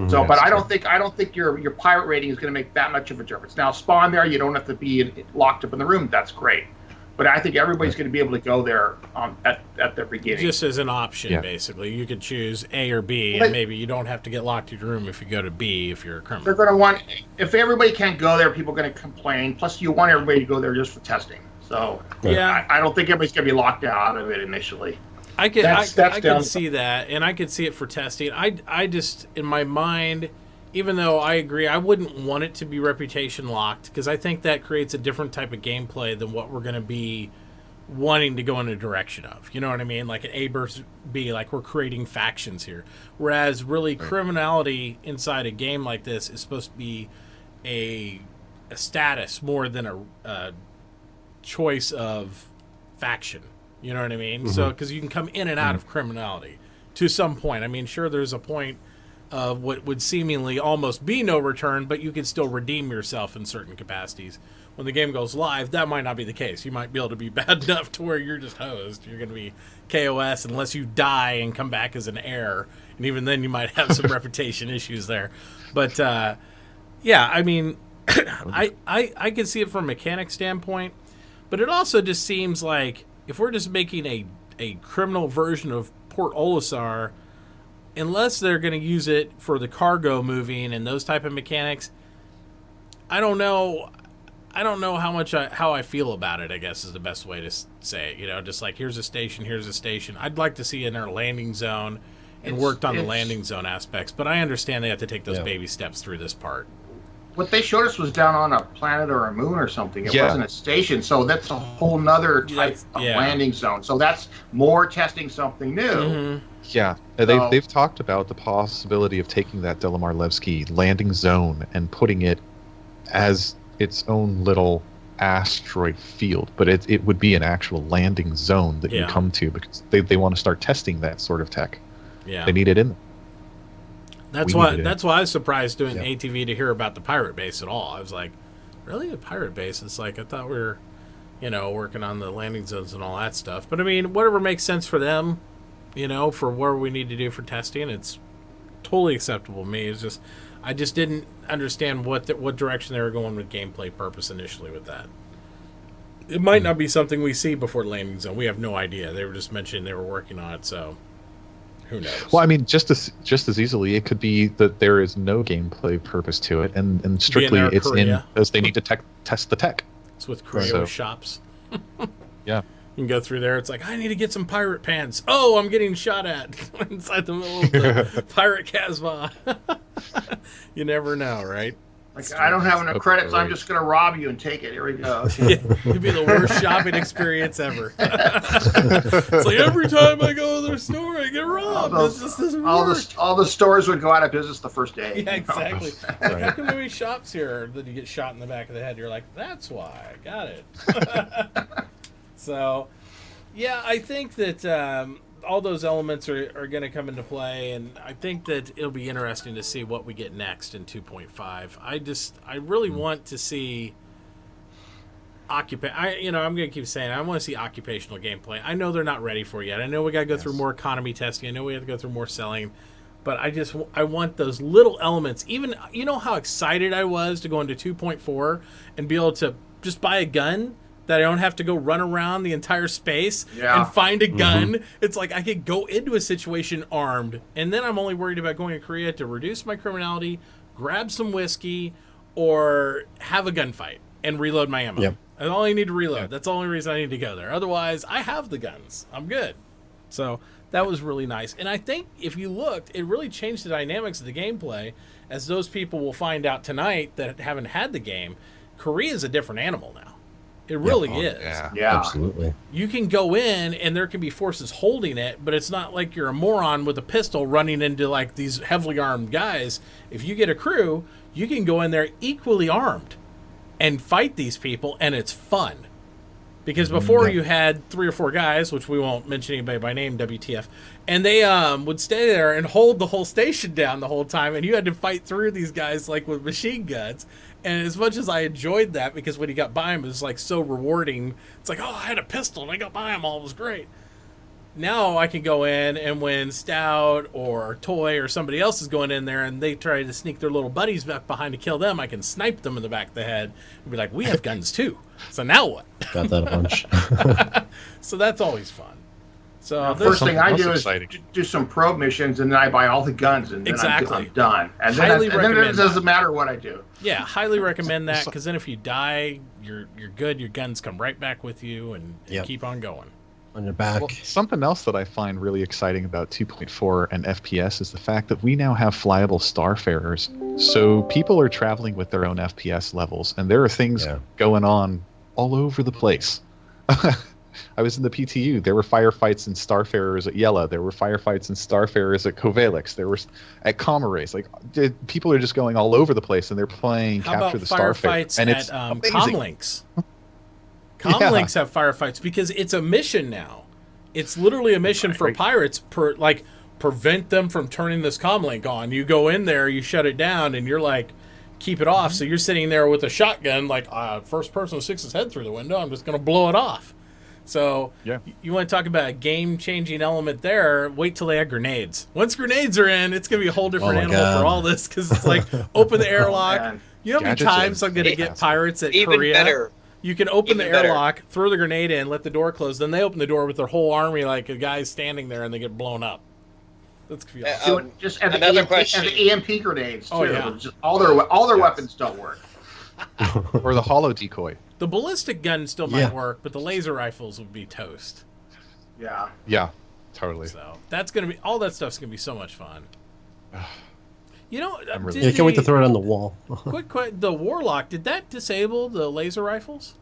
So, but I don't think your pirate rating is going to make that much of a difference. Now, spawn there, you don't have to be locked up in the room. That's great. But I think everybody's going to be able to go there at the beginning. Just as an option, basically. You could choose A or B, and maybe you don't have to get locked in your room if you go to B if you're a criminal. They're going to want, if everybody can't go there, people are going to complain. Plus, you want everybody to go there just for testing. So, I don't think everybody's going to be locked out of it initially. I can see that, and I could see it for testing. I just, in my mind, even though I agree, I wouldn't want it to be reputation locked, because I think that creates a different type of gameplay than what we're going to be wanting to go in a direction of. You know what I mean? Like an A versus B, like we're creating factions here. Whereas really criminality inside a game like this is supposed to be a status more than a choice of faction. You know what I mean? So, because you can come in and out of criminality to some point. I mean, sure, there's a point of what would seemingly almost be no return, but you can still redeem yourself in certain capacities. When the game goes live, that might not be the case. You might be able to be bad enough to where you're just hosed. You're going to be KOS unless you die and come back as an heir. And even then, you might have some reputation issues there. But, yeah, I mean, I can see it from a mechanic standpoint. But it also just seems like if we're just making a criminal version of Port Olisar, unless they're going to use it for the cargo moving and those type of mechanics, I don't know how I feel about it, I guess is the best way to say it. You know, just like here's a station. I'd like to see in our landing zone and worked on the landing zone aspects, but I understand they have to take those baby steps through this part. What they showed us was down on a planet or a moon or something. It wasn't a station, so that's a whole nother type of landing zone. So that's more testing something new. Yeah, they've talked about the possibility of taking that Delamar Levski landing zone and putting it as its own little asteroid field, but it would be an actual landing zone that you come to, because they want to start testing that sort of tech. Yeah, they need it in there. That's why I was surprised doing ATV to hear about the pirate base at all. I was like, really, a pirate base? It's like, I thought we were, working on the landing zones and all that stuff. But I mean, whatever makes sense for them, for where we need to do for testing, it's totally acceptable to me. It's just, I just didn't understand what direction they were going with gameplay purpose initially with that. It might not be something we see before landing zone. We have no idea. They were just mentioning they were working on it, so who knows? Well, I mean, just as easily, it could be that there is no gameplay purpose to it, and strictly it's in because they need to test the tech. It's with Creo shops. Yeah. You can go through there. It's like, I need to get some pirate pants. Oh, I'm getting shot at inside the middle of the pirate Casbah. You never know, right? Like, I don't have enough credits. I'm just going to rob you and take it. Here we go. It'd be the worst shopping experience ever. It's like every time I go to their store, I get robbed. It just doesn't work. All the stores would go out of business the first day. Yeah, exactly. Like, how come many shops here that you get shot in the back of the head? You're like, that's why. I got it. So, yeah, I think that all those elements are going to come into play, and I think that it'll be interesting to see what we get next in 2.5. I really want to see I'm going to keep saying it. I want to see occupational gameplay. I know they're not ready for it yet. I know we got to go through more economy testing. I know we have to go through more selling, but I want those little elements. Even, how excited I was to go into 2.4 and be able to just buy a gun that I don't have to go run around the entire space and find a gun. It's like I could go into a situation armed, and then I'm only worried about going to Korea to reduce my criminality, grab some whiskey, or have a gunfight and reload my ammo. Yep. I only need to reload. Yep. That's the only reason I need to go there. Otherwise, I have the guns. I'm good. So that was really nice. And I think if you looked, it really changed the dynamics of the gameplay, as those people will find out tonight that haven't had the game. Korea is a different animal now. It really is. Yeah, absolutely. You can go in, and there can be forces holding it, but it's not like you're a moron with a pistol running into like these heavily armed guys. If you get a crew, you can go in there equally armed and fight these people, and it's fun. Because before you had 3 or 4 guys, which we won't mention anybody by name, WTF, and they would stay there and hold the whole station down the whole time, and you had to fight through these guys like with machine guns. And as much as I enjoyed that, because when you got by him, it was like so rewarding. It's like, oh, I had a pistol and I got by him all. It was great. Now I can go in, and when Stout or Toy or somebody else is going in there and they try to sneak their little buddies back behind to kill them, I can snipe them in the back of the head and be like, we have guns too. So now what? Got that a bunch. So that's always fun. So the first thing I do is do some probe missions, and then I buy all the guns, and then I'm done. And then it doesn't matter what I do. Yeah, highly recommend that, because then if you die, you're good. Your guns come right back with you, and keep on going. on your back. Well, something else that I find really exciting about 2.4 and FPS is the fact that we now have flyable starfarers. So people are traveling with their own FPS levels, and there are things going on all over the place. I was in the PTU. There were firefights and starfarers at Yella. There were firefights and starfarers at Kovalix. There were at Comorace. Like people are just going all over the place, and they're playing Capture the Starfarer. And it's Comlinks. Comlinks have firefights because it's a mission now. It's literally a mission for pirates. Prevent them from turning this comlink on. You go in there, you shut it down, and you're like, keep it off. So you're sitting there with a shotgun, like first person sticks his head through the window. I'm just going to blow it off. So you want to talk about a game-changing element there, wait till they have grenades. Once grenades are in, it's going to be a whole different animal for all this, because it's like, open the airlock. You know how many times I'm going to get pirates at Korea? Better. You can open the airlock, throw the grenade in, let the door close, then they open the door with their whole army, like a guy's standing there, and they get blown up. That's confusing. And the EMP grenades, too. Oh, yeah. Just all their weapons don't work. Or the holo decoy. The ballistic gun still might work, but the laser rifles would be toast. Yeah. Yeah, totally. So that's gonna be all that stuff's gonna be so much fun. You know, I can't wait to throw it on the wall. quick, the Warlock, did that disable the laser rifles?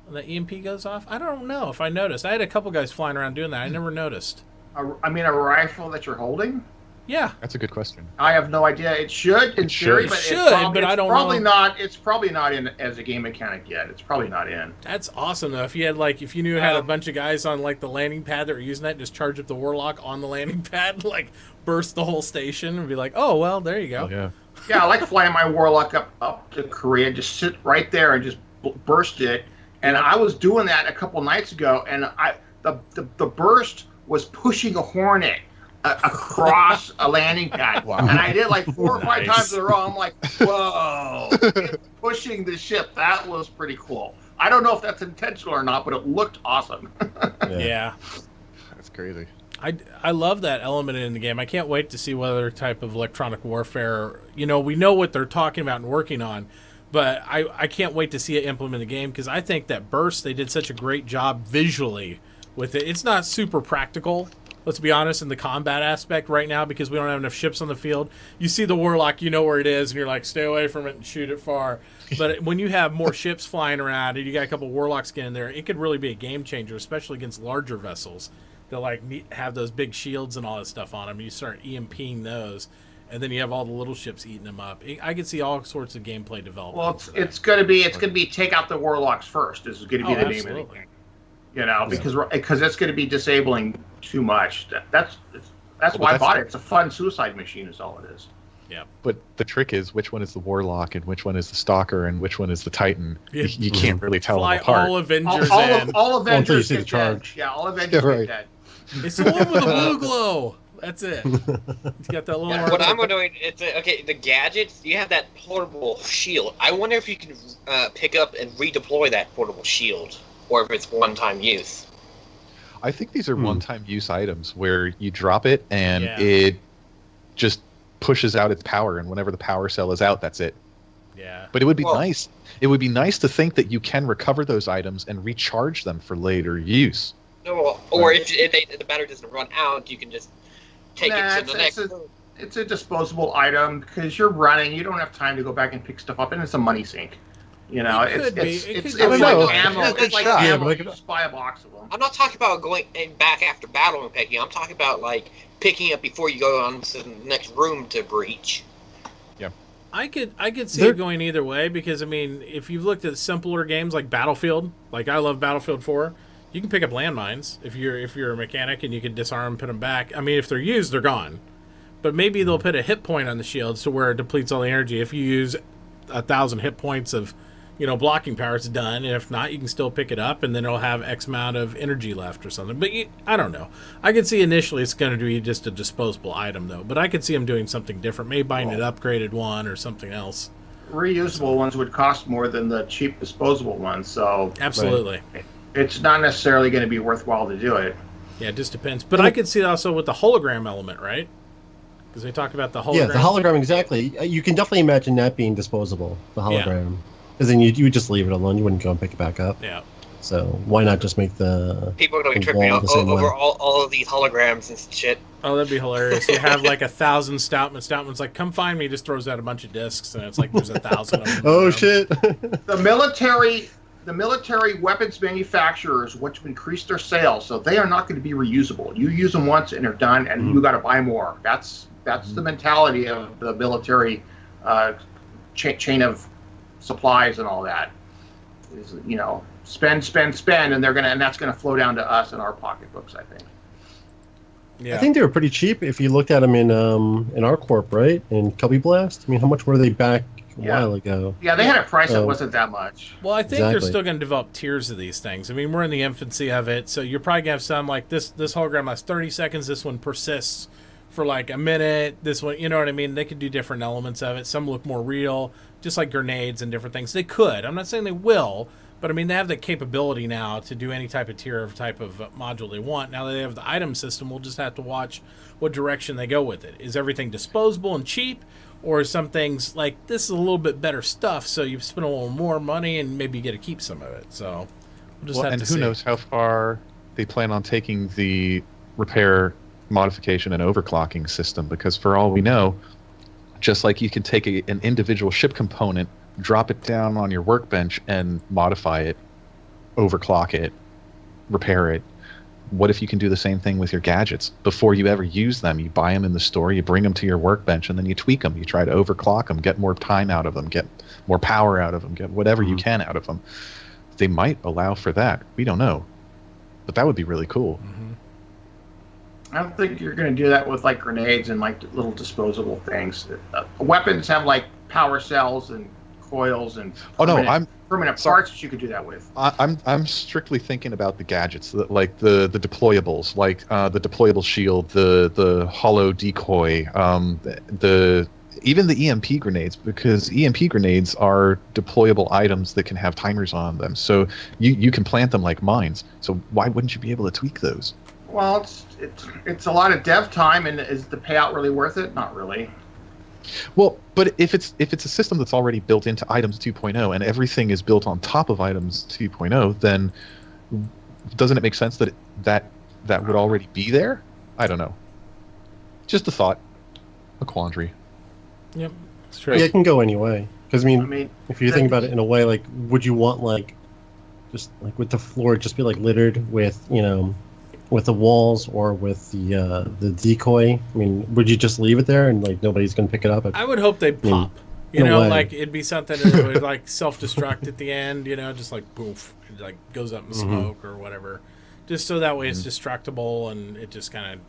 When the EMP goes off? I don't know if I noticed. I had a couple guys flying around doing that. I never noticed. A rifle that you're holding? Yeah, that's a good question. I have no idea. It should, in theory, but I don't know. It's probably not in as a game mechanic yet. It's probably not in. That's awesome though. If you knew had a bunch of guys on like the landing pad that were using that, just charge up the Warlock on the landing pad, like burst the whole station, and be like, oh well, there you go. Oh, yeah. Yeah, I like flying my Warlock up to Korea, just sit right there and just burst it. And I was doing that a couple nights ago, and the burst was pushing a Hornet across a landing pad. Wow. And I did like 4 or 5 times in a row. I'm like, whoa, pushing the ship. That was pretty cool. I don't know if that's intentional or not, but it looked awesome. Yeah. That's crazy. I love that element in the game. I can't wait to see what other type of electronic warfare, we know what they're talking about and working on, but I can't wait to see it implement in the game, because I think that burst, they did such a great job visually with it. It's not super practical, let's be honest, in the combat aspect right now, because we don't have enough ships on the field. You see the Warlock, you know where it is, and you're like, stay away from it and shoot it far. But when you have more ships flying around and you got a couple Warlocks getting there, it could really be a game changer, especially against larger vessels. They'll have those big shields and all that stuff on them. You start EMPing those, and then you have all the little ships eating them up. I could see all sorts of gameplay development. Well, it's going to be take out the Warlocks first. This is going to be the name of the game. Because it's going to be disabling too much. That's why I bought it. It's a fun suicide machine is all it is. Yeah. But the trick is, which one is the Warlock and which one is the Stalker and which one is the Titan? You can't really tell them apart. All Avengers all Avengers get charge. Yeah, all Avengers get dead. It's the one with the blue glow. That's it. He's got that little. What I'm wondering, the gadgets. You have that portable shield. I wonder if you can pick up and redeploy that portable shield, or if it's one-time use. I think these are one-time use items where you drop it and it just pushes out its power, and whenever the power cell is out, that's it. Yeah. But it would be nice. It would be nice to think that you can recover those items and recharge them for later use. No, or if the battery doesn't run out, you can just take it to the next. It's a disposable item because you're running. You don't have time to go back and pick stuff up, and it's a money sink. It's like ammo. It's like ammo. You just buy a box of them. I'm not talking about going back after battle and picking. I'm talking about like picking up before you go on to the next room to breach. Yeah. I could see it going either way, because if you've looked at simpler games like Battlefield, like I love Battlefield 4, you can pick up landmines if you're a mechanic, and you can disarm and put them back. If they're used, they're gone. But maybe they'll put a hit point on the shields to where it depletes all the energy. If you use 1,000 hit points of blocking power, it's done. And if not, you can still pick it up, and then it'll have X amount of energy left or something. But I don't know. I could see initially it's going to be just a disposable item, though. But I could see them doing something different. Maybe buying an upgraded one or something else. Reusable ones would cost more than the cheap disposable ones. So absolutely. It's not necessarily going to be worthwhile to do it. Yeah, it just depends. But I could see it also with the hologram element, right? Because they talk about the hologram. Yeah, the hologram, exactly. You can definitely imagine that being disposable, the hologram. Because then you would just leave it alone. You wouldn't go and pick it back up. Yeah. So why not just make the people are going to be the tripping wall the same way? over all of these holograms and shit. Oh, that'd be hilarious. You have like 1,000 Stoutman. Stoutman's like, come find me. Just throws out a bunch of discs, and it's like there's 1,000 of them. Oh shit! The military weapons manufacturers, which have increased their sales, so they are not going to be reusable. You use them once and they're done, and you got to buy more. That's the mentality of the military chain of supplies and all that. Is, you know, spend, and that's gonna flow down to us in our pocketbooks, I think. Yeah. I think they were pretty cheap if you looked at them in ArcCorp, right? In Cubby Blast. I mean, how much were they back a while ago? Yeah, they had a price that wasn't that much. Well, I think they're still going to develop tiers of these things. I mean, we're in the infancy of it, so you're probably going to have some like this hologram lasts 30 seconds, this one persists for like a minute, this one, you know what I mean? They could do different elements of it. Some look more real, just like grenades and different things. They could. I'm not saying they will, but I mean, they have the capability now to do any type of tier of type of module they want. Now that they have the item system, we'll just have to watch what direction they go with it. Is everything disposable and cheap, or is some things like this is a little bit better stuff, so you spend a little more money and maybe you get to keep some of it. So we'll just have and to who see. knows how far they plan on taking the repair, modification, and overclocking system, because for all we know, just like you can take an individual ship component, drop it down on your workbench and modify it, overclock it, repair it. What if you can do the same thing with your gadgets? Before you ever use them, you buy them in the store, you bring them to your workbench, and then you tweak them. You try to overclock them, get more time out of them, get more power out of them, get whatever you can out of them. They might allow for that. We don't know. But that would be really cool. I don't think you're going to do that with like grenades and like little disposable things. Weapons have like power cells and coils and permanent parts that you could do that with. I'm strictly thinking about the gadgets, like the deployables, like the deployable shield, the hollow decoy, even the EMP grenades, because EMP grenades are deployable items that can have timers on them. So you can plant them like mines. So why wouldn't you be able to tweak those? Well, it's a lot of dev time, and is the payout really worth it? Not really. Well, but if it's a system that's already built into Items 2.0 and everything is built on top of Items 2.0, then doesn't it make sense that would already be there? I don't know. Just a thought, a quandary. Yep, that's true. Yeah, it can go any way. Because I mean, if you think about it in a way, like, would you want like, just like with the floor just be like littered with, you know, with the walls or with the decoy? I mean, would you just leave it there and like nobody's gonna pick it up? I would hope they pop. You know, like it'd be something that would like self-destruct at the end. You know, just like poof, it like goes up in smoke or whatever, just so that way it's destructible and it just kind of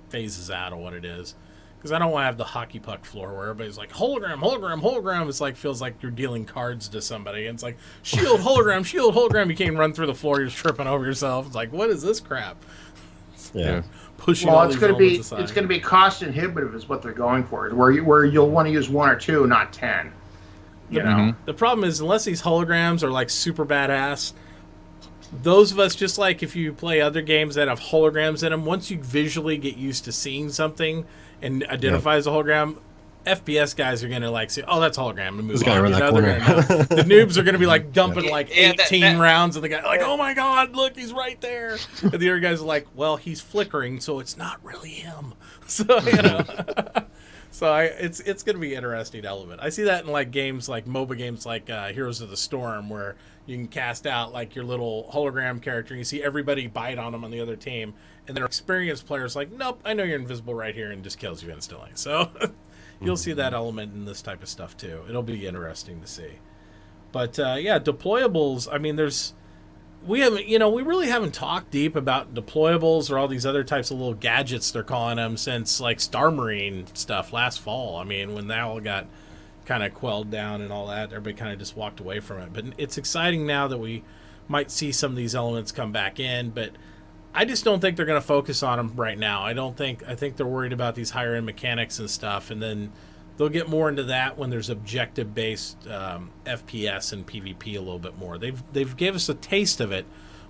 phases out of what it is. Because I don't want to have the hockey puck floor where everybody's like hologram. It's like feels like you're dealing cards to somebody. And it's like shield hologram. You can't run through the floor. You're tripping over yourself. It's like, what is this crap? Yeah. Pushing well, all it's these going to be elements aside. it's going to be cost inhibitive is what they're going for. Where you'll want to use 1 or 2, not 10. You know. The problem is unless these holograms are like super badass, those of us, just like if you play other games that have holograms in them, once you visually get used to seeing something and identify as a hologram, FPS guys are going to like say, oh, that's hologram, and move There's a guy on. around that corner. The noobs are going to be like dumping like Yeah, 18 rounds, and the guy like, oh my god, look, he's right there. And the other guys are like, well, he's flickering, so it's not really him. So, you know. So it's going to be an interesting element. I see that in like games like MOBA games like Heroes of the Storm, where you can cast out like your little hologram character and you see everybody bite on them on the other team, and then experienced players like, nope, I know you're invisible right here, and just kills you instantly. So you'll see that element in this type of stuff too. It'll be interesting to see. But yeah, deployables, I mean, we really haven't talked deep about deployables or all these other types of little gadgets they're calling them since like Star Marine stuff last fall. I mean, when that all got kind of quelled down and all that, everybody kind of just walked away from it. But it's exciting now that we might see some of these elements come back in, but I just don't think they're going to focus on them right now. I think they're worried about these higher end mechanics and stuff, and then they'll get more into that when there's objective based FPS and PvP a little bit more. They've gave us a taste of it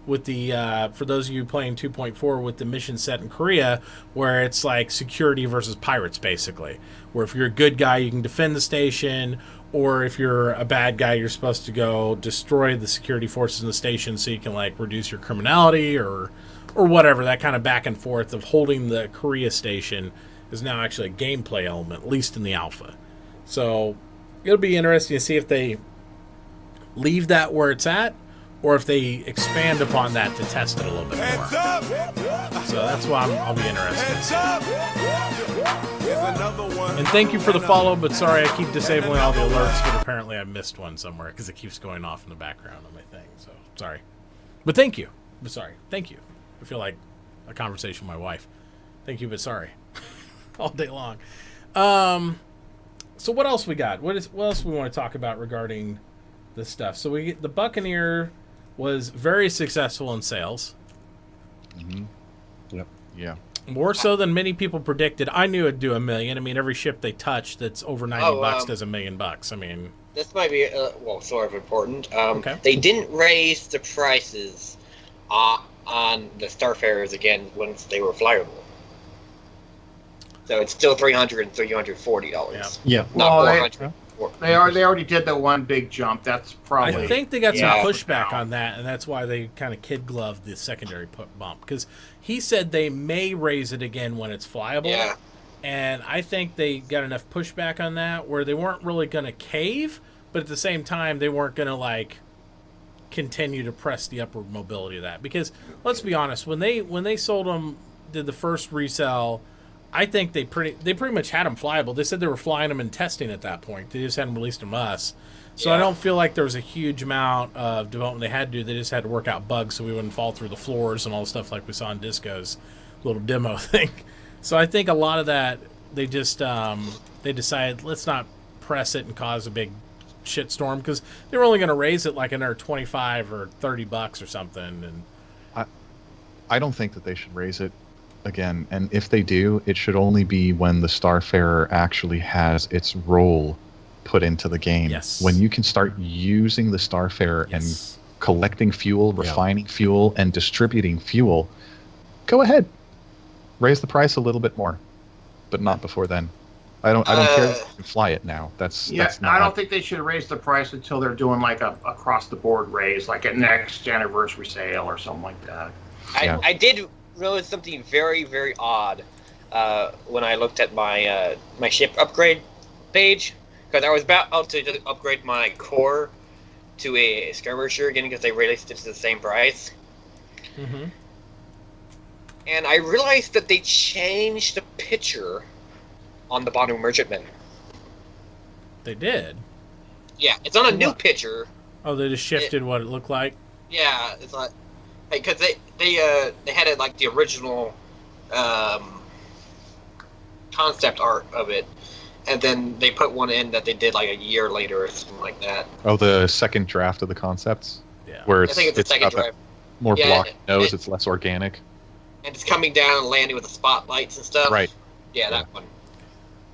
with the for those of you playing 2.4 with the mission set in Korea, where it's like security versus pirates basically, where if you're a good guy you can defend the station, or if you're a bad guy, you're supposed to go destroy the security forces in the station so you can like reduce your criminality or whatever. That kind of back and forth of holding the Korea station is now actually a gameplay element, at least in the alpha. So it'll be interesting to see if they leave that where it's at or if they expand upon that to test it a little bit more. So that's why I'll be interested. And thank you for the follow, but sorry I keep disabling all the alerts, but apparently I missed one somewhere because it keeps going off in the background on my thing. So sorry. But thank you. But sorry. Thank you. I feel like a conversation with my wife. Thank you, but sorry. All day long. So what else we got? What else we want to talk about regarding this stuff? So the Buccaneer was very successful in sales. Mm-hmm. Yep. Yeah. More so than many people predicted. I knew it'd do $1 million. I mean, every ship they touch that's over $90 does $1 million. I mean, this might be sort of important. Okay. They didn't raise the prices on the Starfarers again once they were flyable. So it's still $300 and $340. Yeah. Not Well, $400. They already did the one big jump. That's probably. I think they got some Yeah. pushback on that, and that's why they kind of kid-gloved the secondary bump. Because he said they may raise it again when it's flyable. Yeah. And I think they got enough pushback on that where they weren't really going to cave, but at the same time, they weren't going to, like, continue to press the upward mobility of that. Because, let's be honest, when they sold them, did the first resell, I think they pretty much had them flyable. They said they were flying them and testing at that point. They just hadn't released them to us. So I don't feel like there was a huge amount of development they had to do. They just had to work out bugs so we wouldn't fall through the floors and all the stuff like we saw in Disco's little demo thing. So I think a lot of that, they just they decided, let's not press it and cause a big shitstorm because they were only going to raise it like another $25 or $30 or something. And I don't think that they should raise it again, and if they do, it should only be when the Starfarer actually has its role put into the game. Yes. When you can start using the Starfarer and collecting fuel, refining fuel, and distributing fuel, go ahead. Raise the price a little bit more, but not before then. I don't care if you can fly it now. That's not. I don't think they should raise the price until they're doing like a across the board raise, like a next anniversary sale or something like that. I did realized something very, very odd when I looked at my my ship upgrade page, because I was about to just upgrade my core to a skirmisher again because they released it to the same price. Mm-hmm. And I realized that they changed the picture on the bottom merchantman. They did? Yeah, it's on a new picture. Oh, they just shifted what it looked like? Yeah, it's not... Because they had it like the original concept art of it, and then they put one in that they did like a year later or something like that. Oh, the second draft of the concepts? Yeah. Where I think it's the second got that draft. more Yeah, block nose, it's less organic. And it's coming down and landing with the spotlights and stuff. Right. Yeah, that one.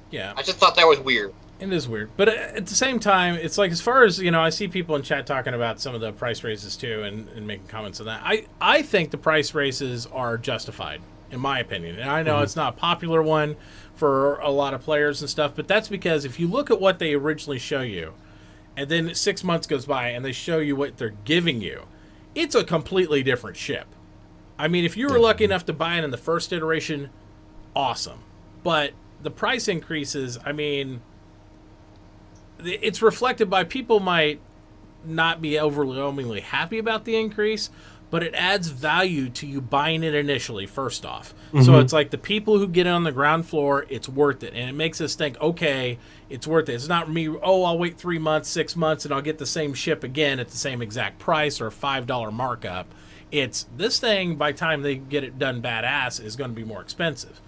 Yeah. I just thought that was weird. It is weird. But at the same time, it's like, as far as, you know, I see people in chat talking about some of the price raises too and making comments on that. I think the price raises are justified, in my opinion. And I know it's not a popular one for a lot of players and stuff, but that's because if you look at what they originally show you, and then 6 months goes by and they show you what they're giving you, it's a completely different ship. I mean, if you were lucky enough to buy it in the first iteration, awesome. But the price increases, I mean... It's reflected by people might not be overwhelmingly happy about the increase, but it adds value to you buying it initially, first off. So it's like the people who get it on the ground floor, it's worth it. And it makes us think, okay, it's worth it. It's not me, I'll wait 3 months, 6 months, and I'll get the same ship again at the same exact price or a $5 markup. It's this thing, by the time they get it done badass, is going to be more expensive.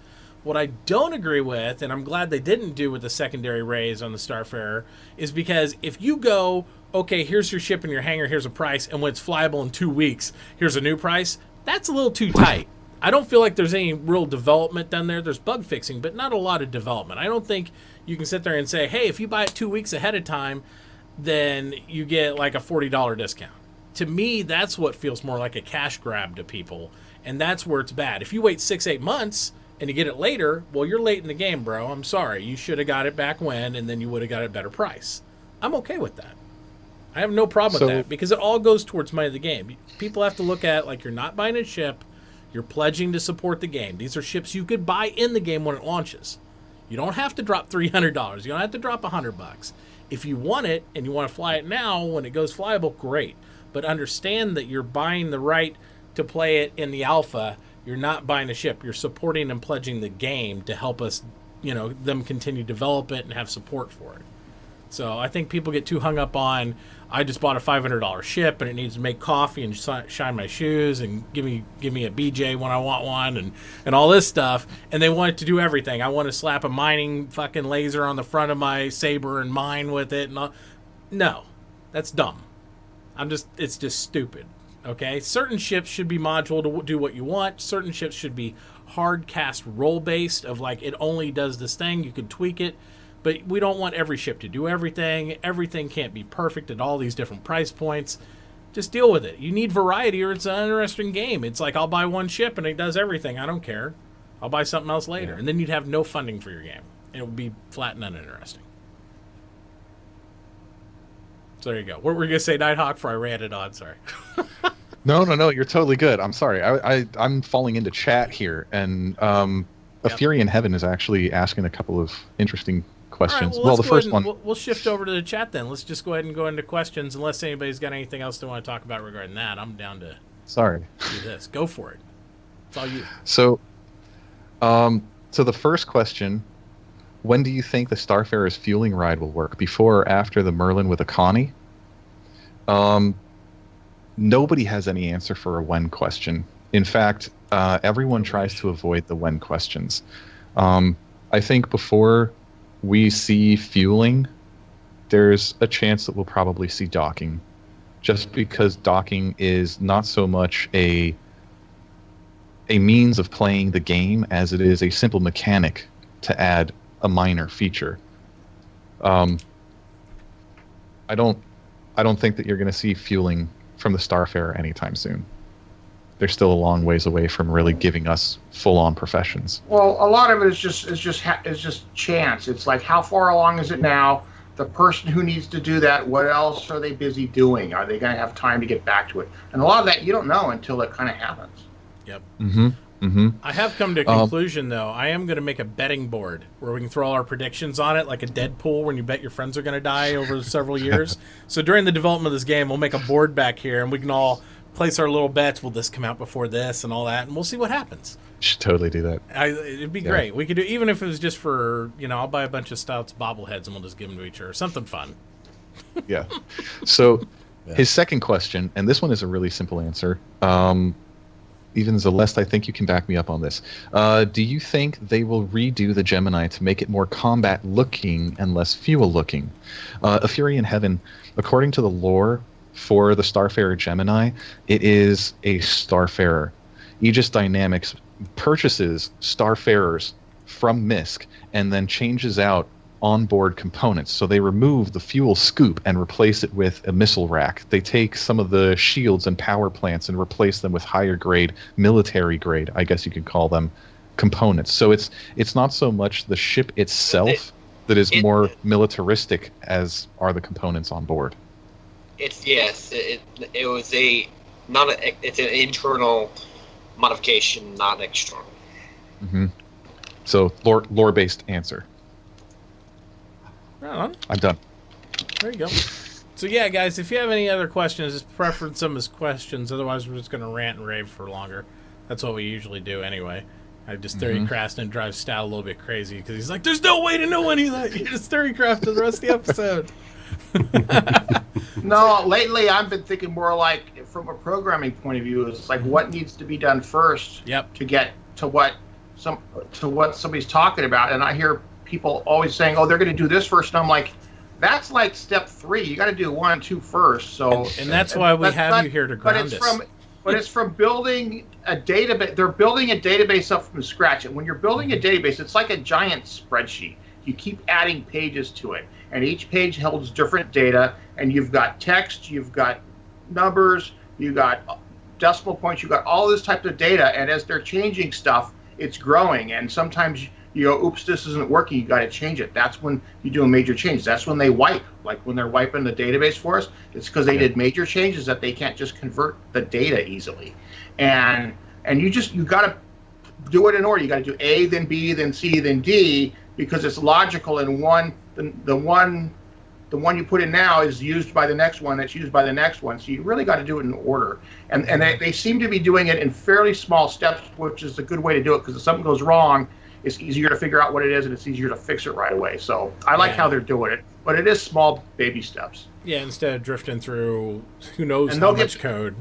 What I don't agree with, and I'm glad they didn't do with the secondary raise on the Starfarer, is because if you go, okay, here's your ship in your hangar, here's a price, and when it's flyable in 2 weeks, here's a new price, that's a little too tight. I don't feel like there's any real development done there. There's bug fixing, but not a lot of development. I don't think you can sit there and say, hey, if you buy it 2 weeks ahead of time, then you get like a $40 discount. To me, that's what feels more like a cash grab to people, and that's where it's bad. If you wait 6-8 months... and you get it later, well, you're late in the game, bro. I'm sorry. You should have got it back when, and then you would have got it at a better price. I'm okay with that. I have no problem with that because it all goes towards money of the game. People have to look at it like you're not buying a ship, you're pledging to support the game. These are ships you could buy in the game when it launches. You don't have to drop $300. You don't have to drop $100. If you want it and you want to fly it now when it goes flyable, great. But understand that you're buying the right to play it in the alpha. You're not buying a ship. You're supporting and pledging the game to help us, them continue to develop it and have support for it. So I think people get too hung up on, I just bought a $500 ship and it needs to make coffee and shine my shoes and give me a BJ when I want one and all this stuff. And they want it to do everything. I want to slap a mining fucking laser on the front of my Saber and mine with it. And all. No, that's dumb. It's just stupid. Okay? Certain ships should be modular to do what you want. Certain ships should be hard cast roll based of like it only does this thing. You can tweak it. But we don't want every ship to do everything. Everything can't be perfect at all these different price points. Just deal with it. You need variety or it's an uninteresting game. It's like I'll buy one ship and it does everything. I don't care. I'll buy something else later. Yeah. And then you'd have no funding for your game. It would be flat and uninteresting. So there you go. What were you going to say, Nighthawk, before I ranted on? Sorry. No. You're totally good. I'm sorry. I'm falling into chat here. And A Fury in Heaven is actually asking a couple of interesting questions. Right, well, the first one. We'll shift over to the chat then. Let's just go ahead and go into questions. Unless anybody's got anything else they want to talk about regarding that, I'm down to do this. Go for it. It's all you. So the first question, when do you think the Starfarer's fueling ride will work? Before or after the Merlin with Akani? Nobody has any answer for a when question. In fact, everyone tries to avoid the when questions. I think before we see fueling, there's a chance that we'll probably see docking, just because docking is not so much a means of playing the game as it is a simple mechanic to add a minor feature. I don't think that you're going to see fueling from the Starfarer anytime soon. They're still a long ways away from really giving us full-on professions. Well, a lot of it is just chance. It's like, how far along is it now? The person who needs to do that, what else are they busy doing? Are they going to have time to get back to it? And a lot of that you don't know until it kind of happens. Yep. Mm-hmm. Mm-hmm. I have come to a conclusion, though. I am going to make a betting board where we can throw all our predictions on it, like a Deadpool, when you bet your friends are going to die over several years. So during the development of this game, we'll make a board back here, and we can all place our little bets. Will this come out before this and all that, and we'll see what happens. Should totally do that. It'd be great. We could do, even if it was just for, I'll buy a bunch of Stouts bobbleheads and we'll just give them to each other. Something fun. Yeah. So his second question, and this one is a really simple answer. Even Celeste, I think you can back me up on this. Do you think they will redo the Gemini to make it more combat-looking and less fuel-looking? A Fury in Heaven, according to the lore for the Starfarer Gemini, it is a Starfarer. Aegis Dynamics purchases Starfarers from Misk and then changes out onboard components. So they remove the fuel scoop and replace it with a missile rack. They take some of the shields and power plants and replace them with higher grade, military grade, I guess you could call them, components. So it's not so much the ship itself that is more militaristic as are the components on board. It's an internal modification, not external. Mm-hmm. So lore-based answer. Right on. I'm done. There you go. So yeah, guys, if you have any other questions, just preference them as questions. Otherwise, we're just going to rant and rave for longer. That's what we usually do anyway. I just theorycraft and drive Stout a little bit crazy because he's like, "There's no way to know any of that. You just theorycraft to the rest of the episode." No, lately I've been thinking more like from a programming point of view. It's like what needs to be done first to get to what somebody's talking about, and I hear people always saying, "Oh, they're going to do this first," and I'm like, "That's like step 3. You got to do 1 and 2 first." So, and that's why we have you here to ground us. But it's from building a database. They're building a database up from scratch, and when you're building a database, it's like a giant spreadsheet. You keep adding pages to it, and each page holds different data. And you've got text, you've got numbers, you've got decimal points, you've got all this type of data. And as they're changing stuff, it's growing. And sometimes you go, oops, this isn't working, you got to change it. That's when you do a major change. That's when they wipe. Like when they're wiping the database for us, it's because they did major changes that they can't just convert the data easily. And you got to do it in order. You got to do A, then B, then C, then D, because it's logical. And the one you put in now is used by the next one. That's used by the next one. So you really got to do it in order. And they seem to be doing it in fairly small steps, which is a good way to do it, because if something goes wrong, it's easier to figure out what it is, and it's easier to fix it right away. So I like how they're doing it, but it is small baby steps. Yeah, instead of drifting through who knows how much code.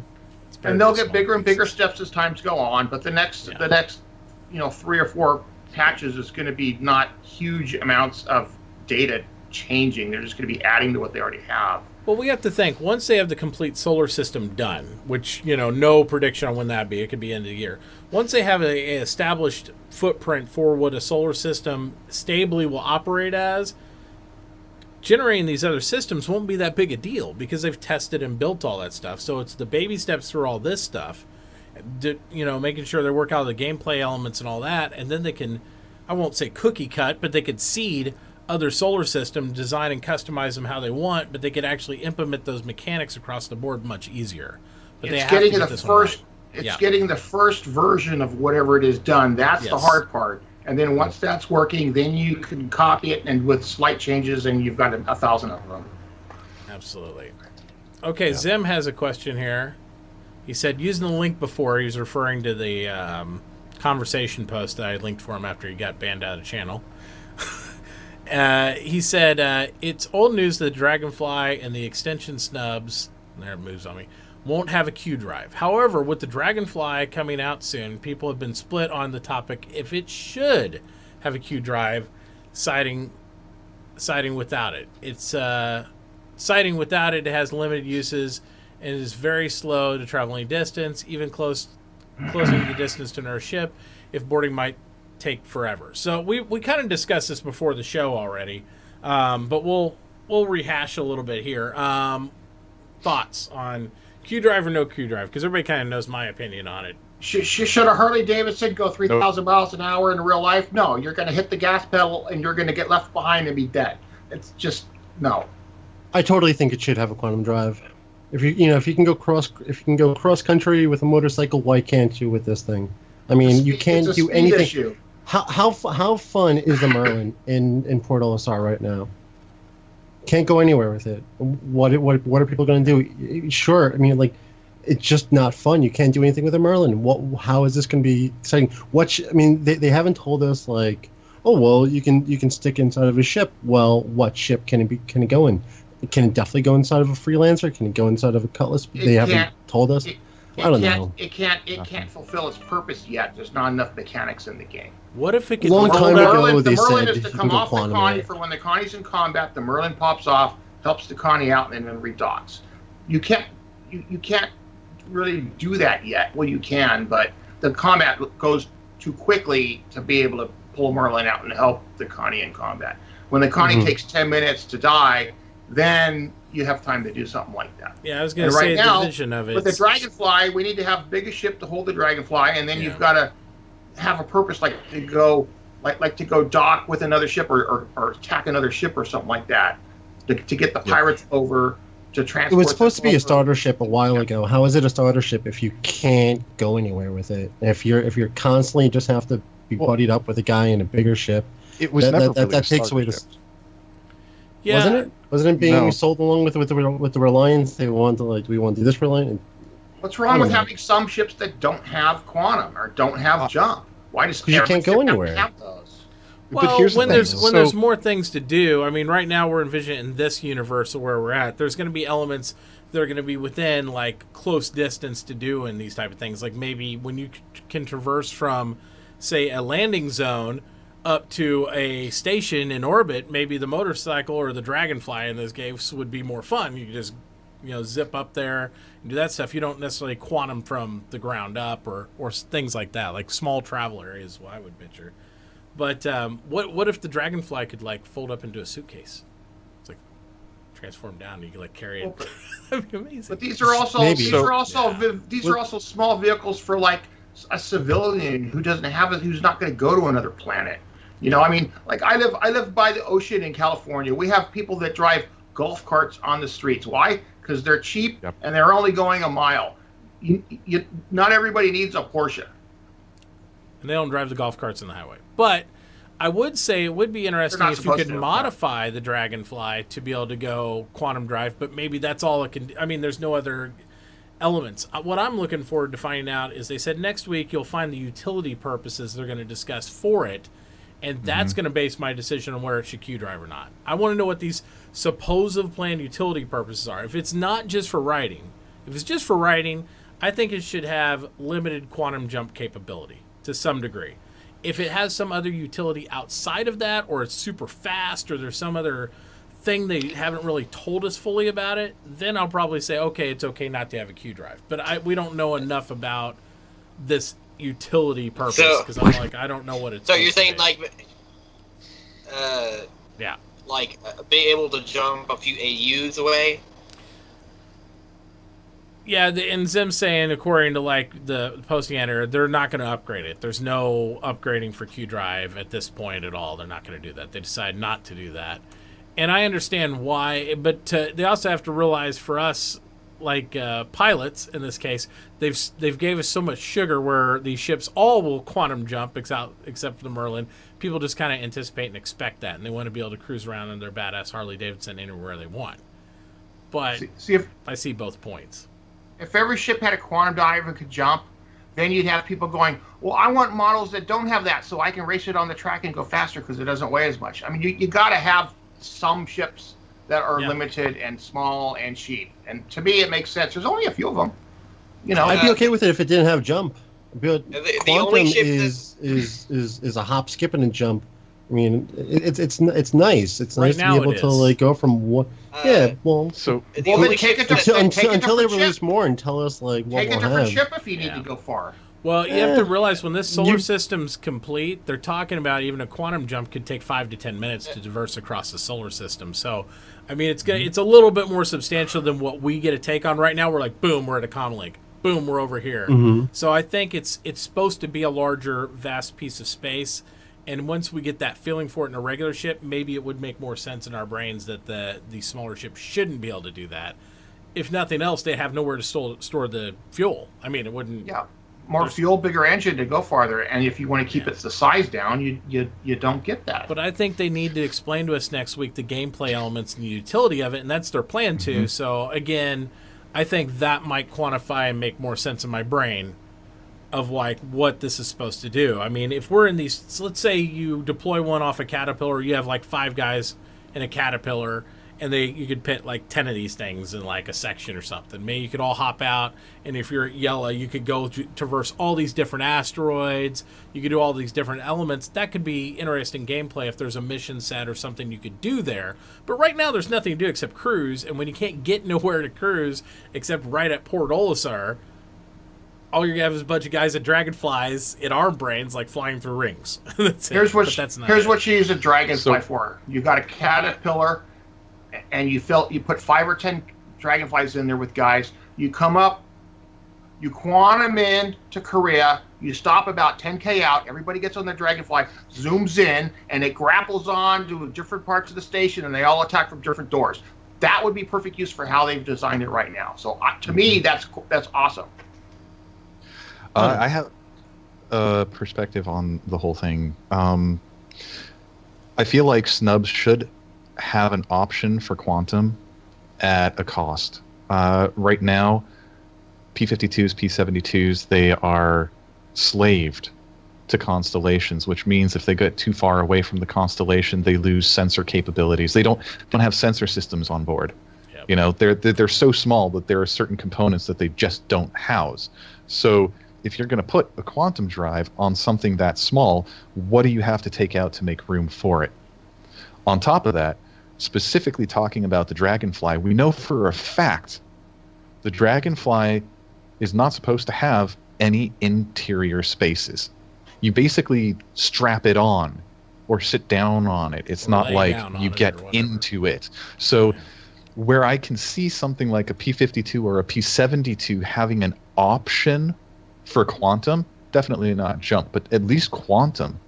And they'll get bigger and bigger steps as times go on. But the next 3 or 4 patches is going to be not huge amounts of data changing. They're just going to be adding to what they already have. Well, we have to think, once they have the complete solar system done, which, no prediction on when that'd be, it could be end of the year. Once they have a established footprint for what a solar system stably will operate as, generating these other systems won't be that big a deal because they've tested and built all that stuff. So it's the baby steps through all this stuff, making sure they work out the gameplay elements and all that, and then they can, I won't say cookie cut, but they could seed other solar system, design and customize them how they want, but they could actually implement those mechanics across the board much easier. But it's getting getting the first version of whatever it is done. That's the hard part. And then once that's working, then you can copy it and with slight changes, and you've got 1,000 of them. Absolutely. Okay, Zim has a question here. He said, using the link before, he was referring to the conversation post that I linked for him after he got banned out of the channel. He said, it's old news that Dragonfly and the extension snubs, there it moves on me, won't have a Q drive. However, with the Dragonfly coming out soon, people have been split on the topic if it should have a Q drive, siding without it. It's siding without it. It has limited uses and is very slow to traveling distance, even closing the distance to another ship if boarding might take forever. So we kind of discussed this before the show already, but we'll rehash a little bit here. Thoughts on Q drive or no Q drive? Because everybody kind of knows my opinion on it. Should a Harley Davidson go 3,000 miles an hour in real life? No, you're going to hit the gas pedal and you're going to get left behind and be dead. It's just no. I totally think it should have a quantum drive. If you can go cross country with a motorcycle, why can't you with this thing? I mean, you can't do anything. Issue. How fun is the Merlin in Port Olisar right now? Can't go anywhere with it. What are people going to do? Sure, I mean, like, it's just not fun. You can't do anything with a Merlin. How is this going to be exciting? They haven't told us, like, oh well, you can stick inside of a ship. Well, what ship can it go in? Can it definitely go inside of a Freelancer? Can it go inside of a Cutlass? They haven't told us. I don't know. It can't fulfill its purpose yet. There's not enough mechanics in the game. What if it could? Long time ago, they said the Merlin is to come off the Connie for when the Connie's in combat. The Merlin pops off, helps the Connie out, and then redocks. You can't really do that yet. Well, you can, but the combat goes too quickly to be able to pull Merlin out and help the Connie in combat. When the Connie takes 10 minutes to die, then you have time to do something like that. Yeah, I was going to say now, the vision of it. With the Dragonfly, we need to have biggest ship to hold the Dragonfly, and then you've got to have a purpose, like to go dock with another ship or attack another ship or something like that to get the pirates over to transport. It was supposed to be a starter ship a while ago. How is it a starter ship if you can't go anywhere with it? If you're constantly just have to be buddied up with a guy in a bigger ship, it was never really that takes away the. Yeah. Wasn't it being sold along with the Reliance? They want to we want to do this Reliance. What's wrong with having some ships that don't have quantum or don't have jump? Why does you can't go anywhere? Have those? Well, but here's when the thing. there's more things to do. I mean, right now we're envisioning in this universe where we're at. There's going to be elements that are going to be within like close distance to do in these type of things. Like maybe when you can traverse from, say, a landing zone up to a station in orbit, maybe the motorcycle or the Dragonfly in this case would be more fun. You could just zip up there and do that stuff. You don't necessarily quantum from the ground up or things like that, like small travel areas, what I would picture. But what if the Dragonfly could like fold up into a suitcase? It's like transform down and you could like carry it. That'd be amazing. But these are also small vehicles for like a civilian who's not going to go to another planet. You know, I mean, like I live by the ocean in California. We have people that drive golf carts on the streets. Why? Because they're cheap and they're only going a mile. Not everybody needs a Porsche. And they don't drive the golf carts on the highway. But I would say it would be interesting if you could modify the Dragonfly to be able to go quantum drive, but maybe that's all it can. I mean, there's no other elements. What I'm looking forward to finding out is they said next week you'll find the utility purposes they're going to discuss for it, and that's going to base my decision on where it should Q-drive or not. I want to know what these supposed planned utility purposes are. If it's not just for writing, if it's just for writing, I think it should have limited quantum jump capability to some degree. If it has some other utility outside of that, or it's super fast, or there's some other thing they haven't really told us fully about it, then I'll probably say, okay, it's okay not to have a Q-drive. But we don't know enough about this utility purpose, because I don't know what it's. So you're saying like being able to jump a few AUs away? Yeah, and Zim's saying, according to like the posting editor, they're not going to upgrade it. There's no upgrading for Q-drive at this point at all. They're not going to do that. They decide not to do that, and I understand why. But they also have to realize, for us, like pilots in this case, they've gave us so much sugar where these ships all will quantum jump except for the Merlin. People just kind of anticipate and expect that, and they want to be able to cruise around in their badass Harley Davidson anywhere they want. But I see both points. If every ship had a quantum dive and could jump, then you'd have people going, well, I want models that don't have that so I can race it on the track and go faster because it doesn't weigh as much. I mean, you got to have some ships that are limited and small and cheap. And to me, it makes sense. There's only a few of them. You know, I'd be okay with it if it didn't have jump. Quantum only ship is a hop, skip, and a jump. I mean, it's nice. It's right nice to be able to like go from one. Then take it until they release more and tell us like what we'll have. Take a different ship if you need to go far. Well, you have to realize when this solar system's complete, they're talking about even a quantum jump could take 5 to 10 minutes to traverse across the solar system. So, I mean, it's a little bit more substantial than what we get a take on right now. We're like, boom, we're at a comlink. Boom, we're over here. So I think it's supposed to be a larger, vast piece of space. And once we get that feeling for it in a regular ship, maybe it would make more sense in our brains that the smaller ships shouldn't be able to do that. If nothing else, they have nowhere to store the fuel. I mean, it wouldn't. Yeah, more fuel, bigger engine to go farther. And if you want to keep the size down, you don't get that. But I think they need to explain to us next week the gameplay elements and the utility of it, and that's their plan too. So again, I think that might quantify and make more sense in my brain of like what this is supposed to do. I mean, if we're in these, so let's say you deploy one off a Caterpillar, you have like 5 guys in a Caterpillar, and you could pit like 10 of these things in like a section or something. Maybe you could all hop out, and if you're at Yellow, you could go traverse all these different asteroids. You could do all these different elements. That could be interesting gameplay if there's a mission set or something you could do there. But right now, there's nothing to do except cruise, and when you can't get nowhere to cruise except right at Port Olisar, all you're gonna have is a bunch of guys at dragonflies in our brains, like flying through rings. Here's what you use a dragonfly for. You got a Caterpillar, and you put 5 or 10 dragonflies in there with guys. You come up, you quantum in to Korea. You stop about 10K out. Everybody gets on their dragonfly, zooms in, and it grapples on to different parts of the station, and they all attack from different doors. That would be perfect use for how they've designed it right now. So to me, that's awesome. I have a perspective on the whole thing. I feel like snubs should have an option for quantum at a cost. Right now, P-52s, P-72s, they are slaved to constellations, which means if they get too far away from the constellation, they lose sensor capabilities. They don't have sensor systems on board. Yep. You know, they're so small that there are certain components that they just don't house. So if you're going to put a quantum drive on something that small, what do you have to take out to make room for it? On top of that, specifically talking about the Dragonfly, we know for a fact the Dragonfly is not supposed to have any interior spaces. You basically strap it on or sit down on it. It's not like you get into it. So where I can see something like a P-52 or a P-72 having an option for quantum, definitely not jump, but at least quantum,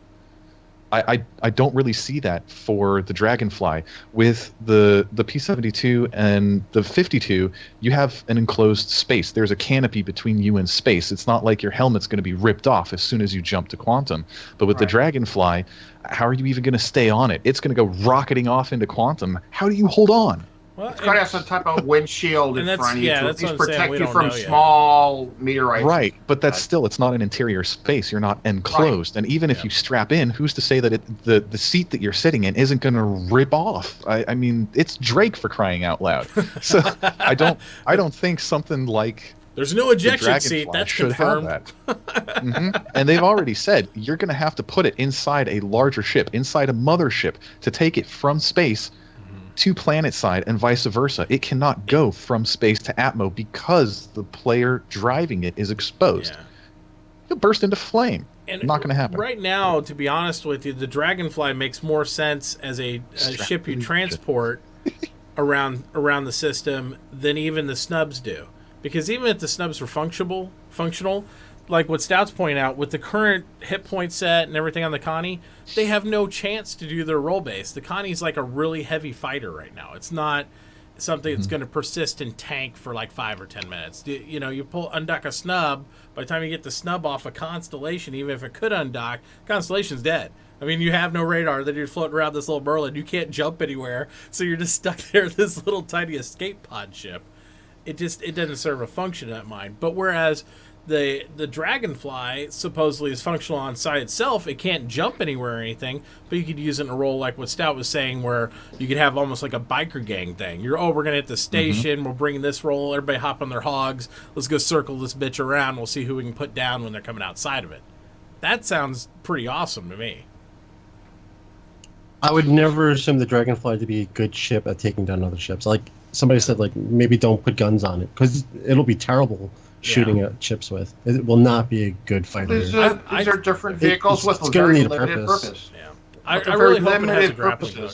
I don't really see that for the Dragonfly. With the P-72 and the 52, you have an enclosed space. There's a canopy between you and space. It's not like your helmet's going to be ripped off as soon as you jump to Quantum. But with the Dragonfly, how are you even going to stay on it? It's going to go rocketing off into Quantum. How do you hold on? Well, it's got to have some type of windshield in front of you to at least protect you from yet. small meteorites. Right, but that's still, it's not an interior space. You're not enclosed. And even if you strap in, who's to say that the seat that you're sitting in isn't going to rip off? I mean, it's Drake, for crying out loud. So I don't think something like there's no ejection seat. That's should confirmed. have that. And they've already said you're going to have to put it inside a larger ship, inside a mothership, to take it from space to planet side and vice versa. It cannot go from space to Atmo because the player driving it is exposed. Yeah. You'll burst into flame. And not going to happen. Right now, to be honest with you, the Dragonfly makes more sense as a ship you transport around the system than even the snubs do. Because even if the snubs were functional, like what Stout's pointing out, with the current hit point set and everything on the Connie, they have no chance to do their roll base. The Connie's like a really heavy fighter right now. It's not something that's going to persist in tank for like 5 or 10 minutes. You undock a snub. By the time you get the snub off a Constellation, even if it could undock, Constellation's dead. I mean, you have no radar. Then you're floating around this little Merlin. You can't jump anywhere, so you're just stuck there with this little tiny escape pod ship. It doesn't serve a function in that mind. But whereas the Dragonfly supposedly is functional on site itself, it can't jump anywhere or anything, but you could use it in a role like what Stout was saying, where you could have almost like a biker gang thing. We're going to hit the station, we're bringing this roll, everybody hop on their hogs, let's go circle this bitch around, we'll see who we can put down when they're coming outside of it. That sounds pretty awesome to me. I would never assume the Dragonfly to be a good ship at taking down other ships. Like somebody said, like maybe don't put guns on it because it'll be terrible shooting at ships with. It will not be a good fighter. These are different vehicles with a very limited purpose. Yeah, I really hope it has a grappling hook.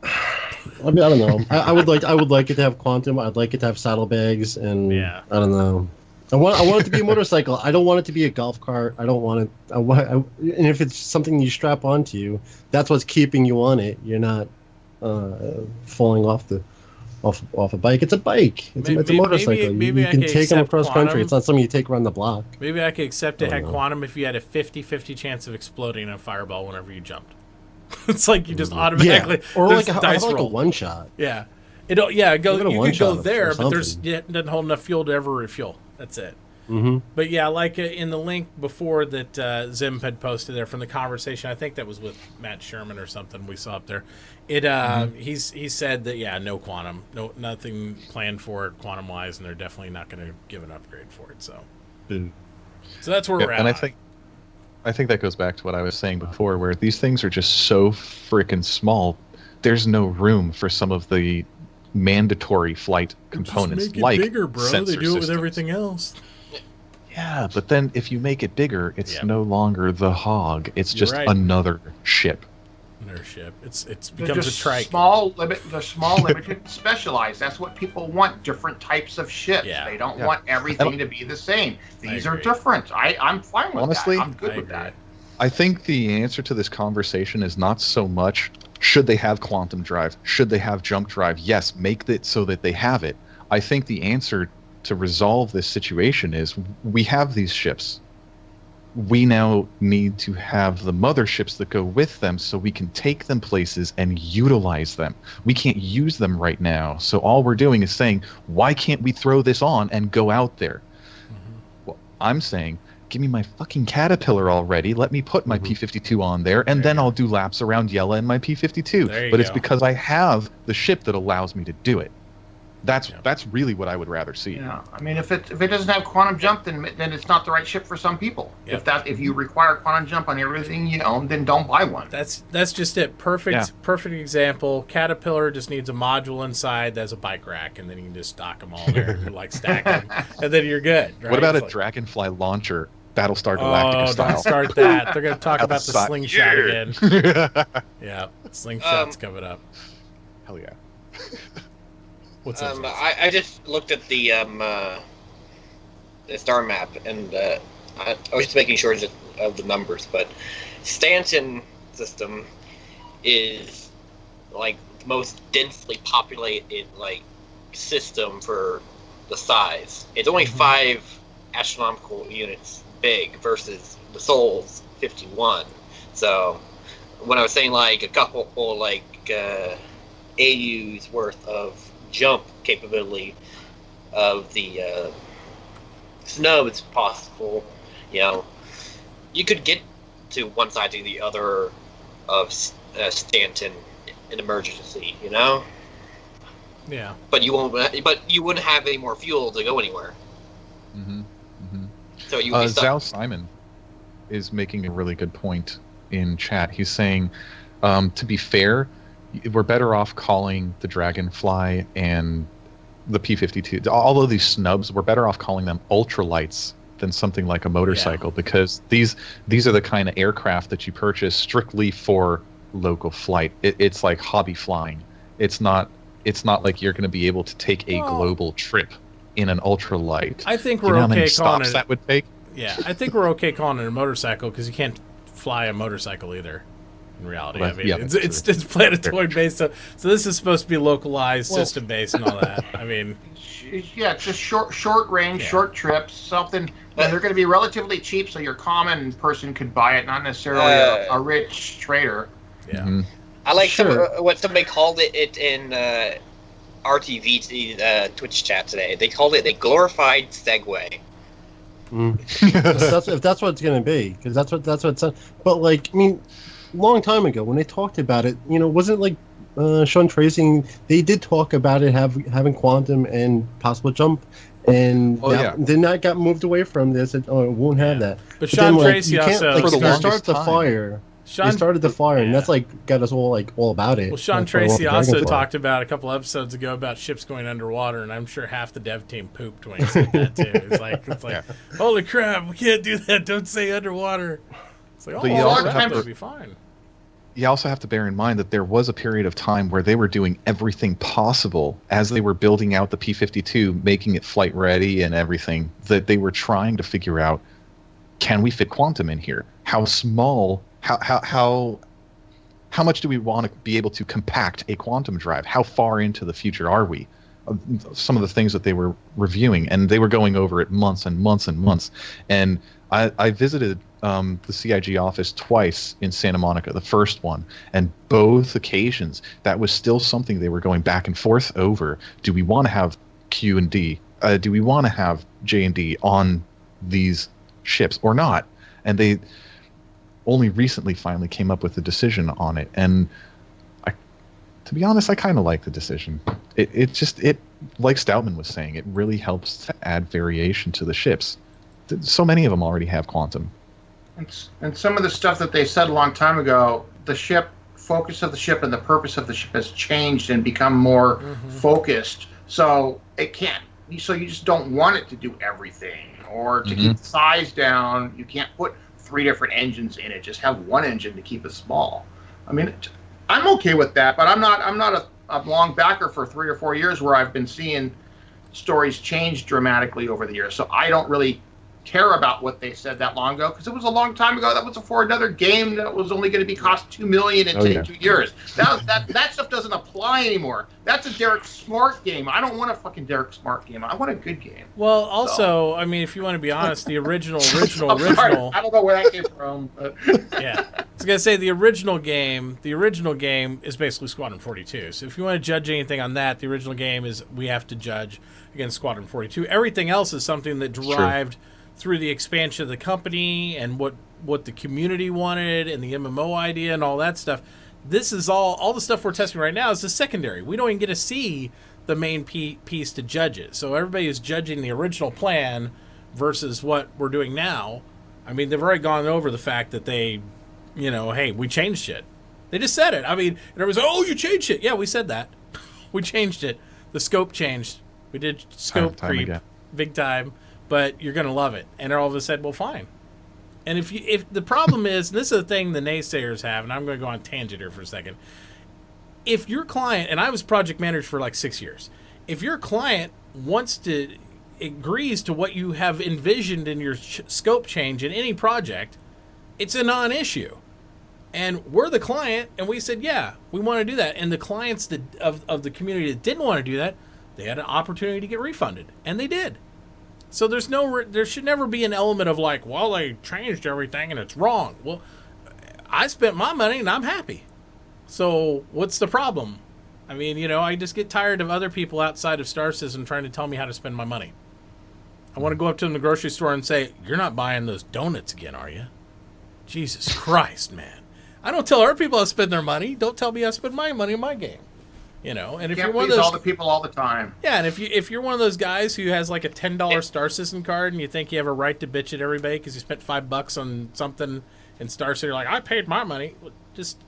I mean, I don't know. I would like it to have Quantum. I'd like it to have saddlebags, and I don't know. I want it to be a motorcycle. I don't want it to be a golf cart. I don't want it. And if it's something you strap onto you, that's what's keeping you on it. You're not falling off a bike. It's a bike. It's a motorcycle. Maybe you can take them across country. It's not something you take around the block. Maybe I could accept it had Quantum if you had a 50-50 chance of exploding in a fireball whenever you jumped. It's like you just automatically or like a one shot. Yeah. You could go there, but it doesn't hold enough fuel to ever refuel. That's it. Mm-hmm. But yeah, like in the link before that Zim had posted there from the conversation, I think that was with Matt Sherman or something we saw up there. He said that no Quantum, nothing planned for it quantum wise, and they're definitely not going to give an upgrade for it. So that's where we're at. And I think that goes back to what I was saying before, where these things are just so freaking small. There's no room for some of the mandatory flight components, just make it like bigger, bro. sensor They do it with systems. everything else. Yeah, but then if you make it bigger, it's no longer the Hog. It's just another ship. Another ship. It becomes a trike. They're small, limited, specialized. That's what people want. Different types of ships. Yeah. They don't want everything to be the same. These are different. I'm fine with Honestly, that. I'm good with that. I think the answer to this conversation is not so much should they have quantum drive, should they have jump drive. Yes, make it so that they have it. I think the answer to resolve this situation is we have these ships. We now need to have the motherships that go with them so we can take them places and utilize them. We can't use them right now. So all we're doing is saying, why can't we throw this on and go out there? Well, I'm saying, give me my fucking Caterpillar already. Let me put my P-52 on there, and then I'll do laps around Yella in my P-52. But it's because I have the ship that allows me to do it. That's really what I would rather see. Yeah, I mean, if it doesn't have quantum jump, then it's not the right ship for some people. Yep. If you require quantum jump on everything you own, then don't buy one. That's just it. Perfect example. Caterpillar just needs a module inside that's a bike rack, and then you can just stock them all there, like stack them, and then you're good. Right? What about a Dragonfly launcher, Battlestar Galactica style? Don't start that. They're going to talk about the slingshot again. Yeah, slingshot's coming up. Hell yeah. What's up? I just looked at the star map, and I was just making sure of the numbers, but Stanton system is like the most densely populated like system for the size. It's only 5 astronomical units big versus the Sol's 51. So when I was saying like a couple like AU's worth of jump capability of the snow is possible, you know, you could get to one side to the other of Stanton in emergency, you know. Yeah. But you won't. But you wouldn't have any more fuel to go anywhere. So you would be stuck. Zhao Simon is making a really good point in chat. He's saying, to be fair, we're better off calling the Dragonfly and the P-52, all of these snubs, we're better off calling them ultralights than something like a motorcycle, because these are the kind of aircraft that you purchase strictly for local flight. It's like hobby flying. It's not like you're going to be able to take a global trip in an ultralight. I think we're you know how many okay calling stops it. That would take. Yeah, I think we're okay calling it a motorcycle because you can't fly a motorcycle either. In reality, Well, I mean, yeah, it's planetoid based, so this is supposed to be localized, system based, and all that. I mean, yeah, it's just short range, short trips, something. They're going to be relatively cheap, so your common person could buy it, not necessarily a rich trader. Yeah, I like what somebody called it in RTV Twitch chat today. They called it a glorified Segway. If that's what it's going to be, because that's what it's. But like, I mean, long time ago when they talked about it, you know, wasn't like Sean Tracy, they did talk about it having quantum and possible jump, and then that got moved away from this. It won't have that. But Sean then, Tracy also for the longest time. They started the fire, and that's like got us all about it. Well, Sean Tracy also talked about a couple episodes ago about ships going underwater, and I'm sure half the dev team pooped when he said that too. It's like, holy crap, we can't do that. Don't say underwater. It's like, that'll be fine. You also have to bear in mind that there was a period of time where they were doing everything possible as they were building out the P-52, making it flight ready and everything, that they were trying to figure out, can we fit quantum in here? How small, how much do we want to be able to compact a quantum drive? How far into the future are we? Some of the things that they were reviewing, and they were going over it months and months and months. And I visited the CIG office twice in Santa Monica, the first one, and both occasions that was still something they were going back and forth over. Do we want to have Q and D? Do we want to have J and D on these ships or not? And they only recently finally came up with a decision on it. And to be honest, I kind of like the decision. It like Stoutman was saying, it really helps to add variation to the ships. So many of them already have quantum. And some of the stuff that they said a long time ago, the focus of the ship and the purpose of the ship has changed and become more focused. So it can't. So you just don't want it to do everything, or to keep the size down. You can't put 3 different engines in it. Just have one engine to keep it small. I mean, I'm okay with that, but I'm not a long backer for 3 or 4 years where I've been seeing stories change dramatically over the years. So I don't really care about what they said that long ago, because it was a long time ago. That was for another game that was only going to be cost $2 million in 2 years. That stuff doesn't apply anymore. That's a Derek Smart game. I don't want a fucking Derek Smart game. I want a good game. Well, also, I mean, if you want to be honest, the original. Sorry, I don't know where that came from. But. Yeah, I was gonna say the original game is basically Squadron 42. So if you want to judge anything on that, the original game is we have to judge against Squadron 42. Everything else is something that derived through the expansion of the company and what the community wanted and the MMO idea and all that stuff. This is all the stuff we're testing right now is the secondary. We don't even get to see the main piece to judge it. So everybody is judging the original plan versus what we're doing now. I mean, they've already gone over the fact that they, hey, we changed it. They just said it. I mean, and everyone's like, oh, you changed it. Yeah, we said that. We changed it. The scope changed. We did scope creep big time. But you're going to love it. And all of us said, well, fine. And if the problem is, and this is the thing the naysayers have, and I'm going to go on tangent here for a second. If your client, and I was project manager for like 6 years, if your client wants to, agrees to what you have envisioned in your scope change in any project, it's a non-issue. And we're the client, and we said, yeah, we want to do that. And the clients of the community that didn't want to do that, they had an opportunity to get refunded, and they did. So there should never be an element of like, well, they changed everything and it's wrong. Well, I spent my money and I'm happy. So what's the problem? I mean, I just get tired of other people outside of Star Citizen trying to tell me how to spend my money. I want to go up to them in the grocery store and say, you're not buying those donuts again, are you? Jesus Christ, man. I don't tell other people how to spend their money. Don't tell me how to spend my money in my game. And if you're one of those, all the people all the time. Yeah, and if you're one of those guys who has like a $10 Star Citizen card and you think you have a right to bitch at everybody because you spent $5 on something in Star Citizen, you're like, I paid my money. Just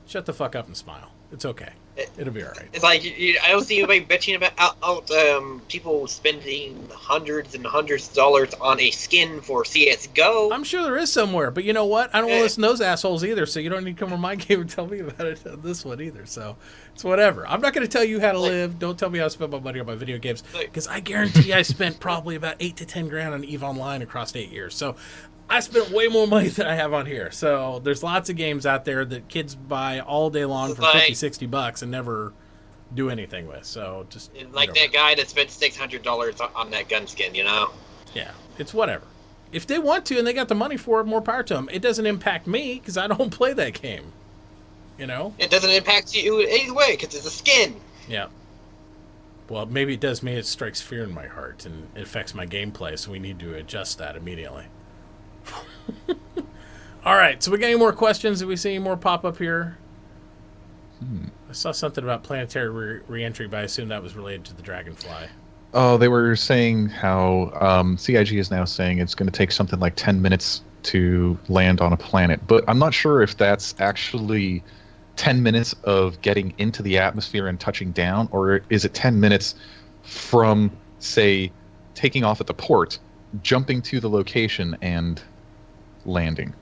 shut the fuck up and smile. It's okay. It'll be all right. It's like I don't see anybody bitching about people spending hundreds and hundreds of dollars on a skin for CS:GO. I'm sure there is somewhere, but you know what? I don't want to listen to those assholes either. So you don't need to come on my game and tell me about it on this one either. So it's whatever. I'm not going to tell you how to live. Don't tell me how to spend my money on my video games because I guarantee I spent probably about $8 to $10 on EVE Online across 8 years. So I spent way more money than I have on here. So there's lots of games out there that kids buy all day long for $50-$60 and never do anything with. So just like that guy that spent $600 on that gun skin, Yeah, it's whatever. If they want to and they got the money for it, more power to them. It doesn't impact me because I don't play that game. It doesn't impact you either way because it's a skin. Yeah. Well, maybe it does me. It strikes fear in my heart and it affects my gameplay. So we need to adjust that immediately. All right, so we got any more questions? Did we see any more pop up here? I saw something about planetary re-entry, but I assume that was related to the Dragonfly. Oh, they were saying how CIG is now saying it's going to take something like 10 minutes to land on a planet, but I'm not sure if that's actually 10 minutes of getting into the atmosphere and touching down, or is it 10 minutes from, say, taking off at the port, jumping to the location, and landing.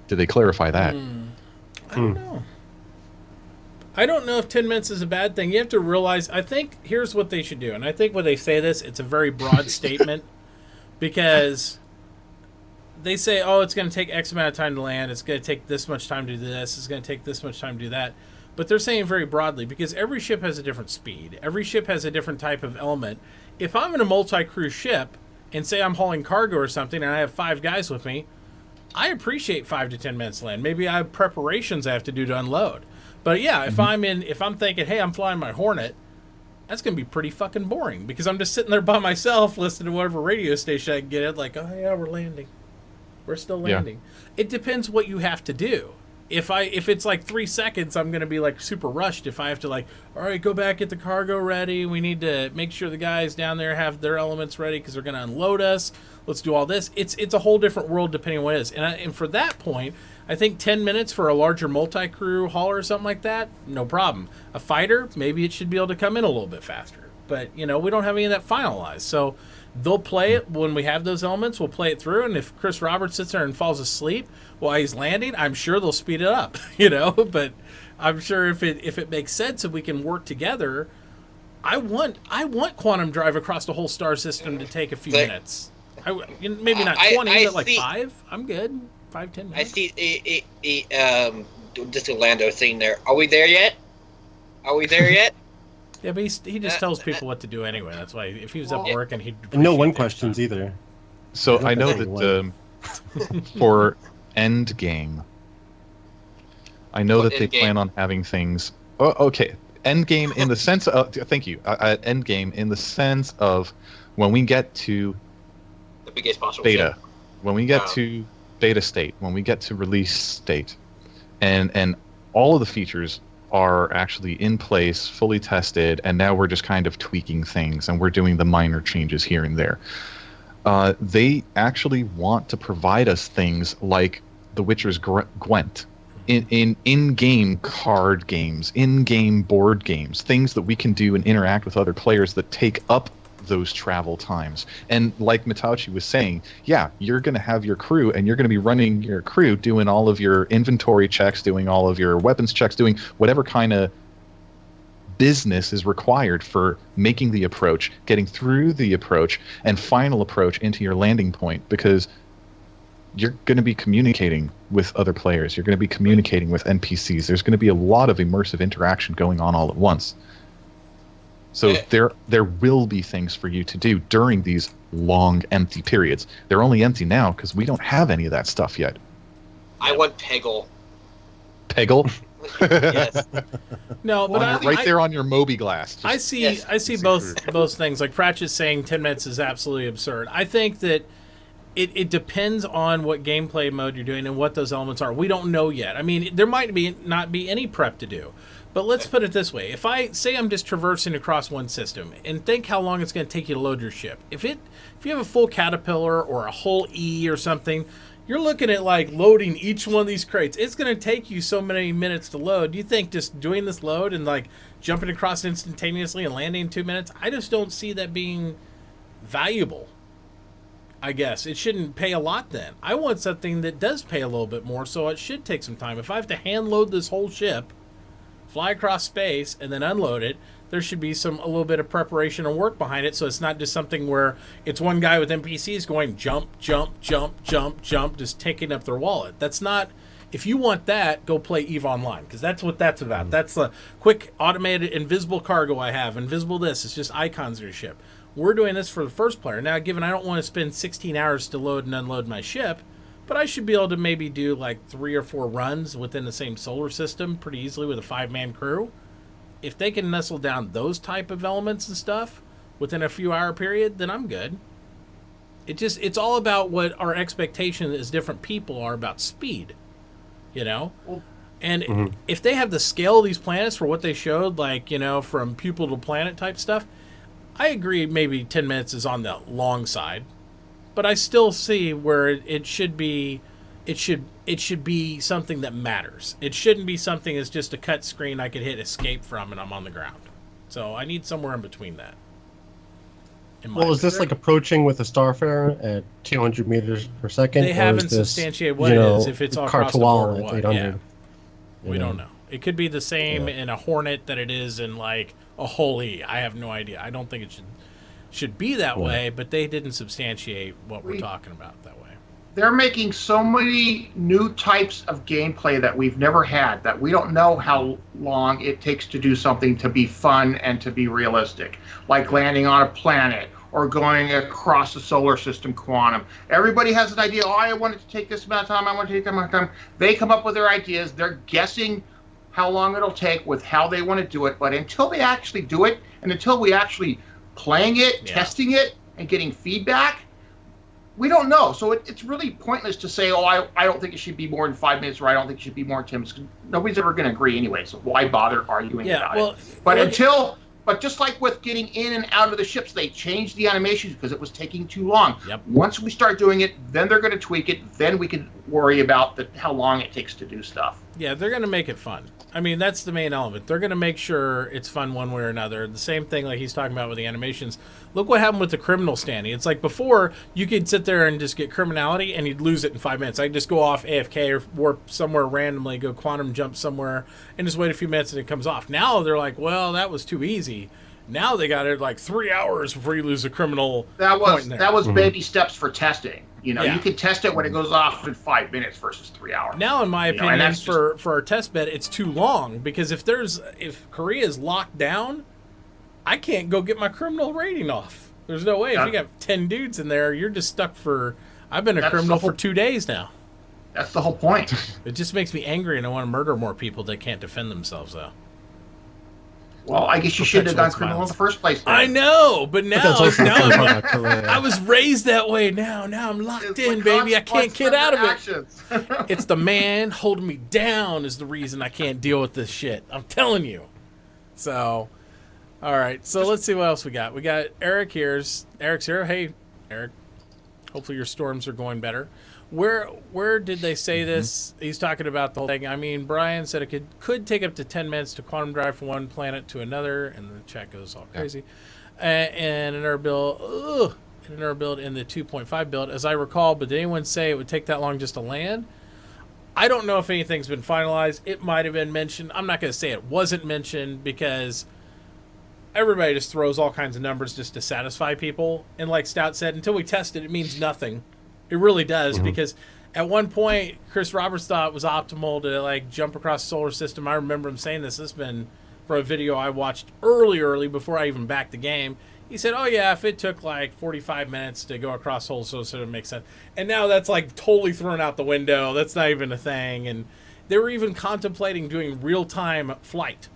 Did they clarify that? I don't know. I don't know if 10 minutes is a bad thing. You have to realize, I think, here's what they should do. And I think when they say this, it's a very broad statement because they say, oh, it's going to take X amount of time to land. It's going to take this much time to do this. It's going to take this much time to do that. But they're saying very broadly because every ship has a different speed. Every ship has a different type of element. If I'm in a multi-crew ship, and say I'm hauling cargo or something and I have 5 guys with me, I appreciate 5 to 10 minutes land. Maybe I have preparations I have to do to unload. But yeah, if I'm thinking, hey, I'm flying my Hornet, that's going to be pretty fucking boring because I'm just sitting there by myself listening to whatever radio station I can get at, like, oh yeah, we're landing. We're still landing. Yeah. It depends what you have to do. If it's like 3 seconds, I'm going to be like super rushed. If I have to like, all right, go back, get the cargo ready. We need to make sure the guys down there have their elements ready because they're going to unload us. Let's do all this. It's a whole different world depending on what it is. And for that point, I think 10 minutes for a larger multi-crew hauler or something like that, no problem. A fighter, maybe it should be able to come in a little bit faster. But, we don't have any of that finalized. So they'll play it when we have those elements. We'll play it through. And if Chris Roberts sits there and falls asleep while he's landing, I'm sure they'll speed it up, But I'm sure if it makes sense and we can work together, I want Quantum Drive across the whole star system to take a few minutes. Maybe not 20, but like 5. I'm good. 5-10 minutes. I see just Orlando sitting there. Are we there yet? Yeah, but he just tells people what to do anyway. That's why if he was up working, he'd no one questions either. So I know that for Endgame, I know that they plan on having things. Oh, okay, Endgame in the sense of thank you. Endgame in the sense of when we get to the biggest possible beta, ship. When we get to beta state, when we get to release state, and all of the features are actually in place, fully tested, and now we're just kind of tweaking things and we're doing the minor changes here and there. They actually want to provide us things like The Witcher's Gwent, in-game card games, in-game board games, things that we can do and interact with other players that take up those travel times. And like Mitauchi was saying, yeah, you're going to have your crew and you're going to be running your crew doing all of your inventory checks, doing all of your weapons checks, doing whatever kind of business is required for making the approach, getting through the approach, and final approach into your landing point, because you're going to be communicating with other players. You're going to be communicating with NPCs. There's going to be a lot of immersive interaction going on all at once. So there will be things for you to do during these long empty periods. They're only empty now because we don't have any of that stuff yet. I want Peggle. Peggle? Yes. No, but there on your Moby glass. I see both things. Like Pratchett's saying 10 minutes is absolutely absurd. I think that it depends on what gameplay mode you're doing and what those elements are. We don't know yet. I mean, there might not be any prep to do. But let's put it this way. If I say I'm just traversing across one system, and think how long it's going to take you to load your ship. If you have a full Caterpillar or a whole E or something, you're looking at like loading each one of these crates. It's going to take you so many minutes to load. Do you think just doing this load and like jumping across instantaneously and landing in 2 minutes, I just don't see that being valuable. I guess it shouldn't pay a lot then. I want something that does pay a little bit more, so it should take some time. If I have to hand load this whole ship, fly across space, and then unload it, there should be a little bit of preparation and work behind it, so it's not just something where it's one guy with NPCs going jump, jump, jump, jump, jump, just taking up their wallet. That's not... If you want that, go play EVE Online, because that's what that's about. That's the quick, automated, invisible cargo I have. Invisible this. It's just icons of your ship. We're doing this for the first player. Now, given I don't want to spend 16 hours to load and unload my ship, but I should be able to maybe do like 3 or 4 runs within the same solar system pretty easily with a 5-man crew. If they can nestle down those type of elements and stuff within a few hour period, then I'm good. It's all about what our expectation as different people are about speed, you know? And if they have the scale of these planets for what they showed, like, you know, from pupil to planet type stuff, I agree maybe 10 minutes is on the long side. But I still see where it should be something that matters. It shouldn't be something that's just a cut screen I could hit escape from and I'm on the ground. So I need somewhere in between that. Well, is this like approaching with a Starfarer at 200 meters per second? They haven't substantiated what it is, if it's all across the board or what. 800. Yeah. We don't know. It could be the same in a Hornet that it is in like a whole E. I have no idea. I don't think it should be that way, but they didn't substantiate what we're talking about that way. They're making so many new types of gameplay that we've never had that we don't know how long it takes to do something to be fun and to be realistic, like landing on a planet or going across the solar system quantum. Everybody has an idea, I want it to take this amount of time, I want it to take that amount of time. They come up with their ideas, they're guessing how long it'll take with how they want to do it, but until they actually do it, and until we actually playing it, testing it, and getting feedback, we don't know. So it's really pointless to say, I don't think it should be more than 5 minutes, or I don't think it should be more than 10 minutes. Nobody's ever going to agree anyway, so why bother arguing about it? But just like with getting in and out of the ships, they changed the animations because it was taking too long. Once we start doing it, then they're going to tweak it. Then we can worry about how long it takes to do stuff. Yeah, they're going to make it fun. I mean, that's the main element. They're going to make sure it's fun one way or another. The same thing like he's talking about with the animations. Look what happened with the criminal standing. It's like before, you could sit there and just get criminality, and you'd lose it in 5 minutes. I'd just go off AFK or warp somewhere randomly, go quantum jump somewhere, and just wait a few minutes and it comes off. Now they're like, well, that was too easy. Now they got it like 3 hours before you lose a criminal point there. That was baby steps for testing. You know, you can test it when it goes off in 5 minutes versus 3 hours. Now, in my opinion, for our test bed, it's too long because if Korea is locked down, I can't go get my criminal rating off. There's no way. If you got 10 dudes in there, you're just stuck for. I've been a criminal for 2 days now. That's the whole point. It just makes me angry, and I want to murder more people that can't defend themselves, though. Well, I guess you shouldn't have gone criminal in the first place. Then. I know, but now I was raised that way. Now I'm locked in, baby. I can't get out of it. It's the man holding me down is the reason I can't deal with this shit. I'm telling you. So, all right. So let's see what else we got. We got Eric here. Eric's here. Hey, Eric. Hopefully your storms are going better. Where did they say this? He's talking about the whole thing. I mean, Brian said it could take up to 10 minutes to quantum drive from one planet to another, and the chat goes all crazy. And an error build in the 2.5 build, as I recall. But did anyone say it would take that long just to land? I don't know if anything's been finalized. It might have been mentioned. I'm not going to say it wasn't mentioned because everybody just throws all kinds of numbers just to satisfy people. And like Stout said, until we test it, it means nothing. It really does, because at one point, Chris Roberts thought it was optimal to like jump across the solar system. I remember him saying this. This has been for a video I watched early before I even backed the game. He said, oh yeah, if it took like 45 minutes to go across the whole solar system, it makes sense. And now that's like totally thrown out the window. That's not even a thing. And they were even contemplating doing real-time flight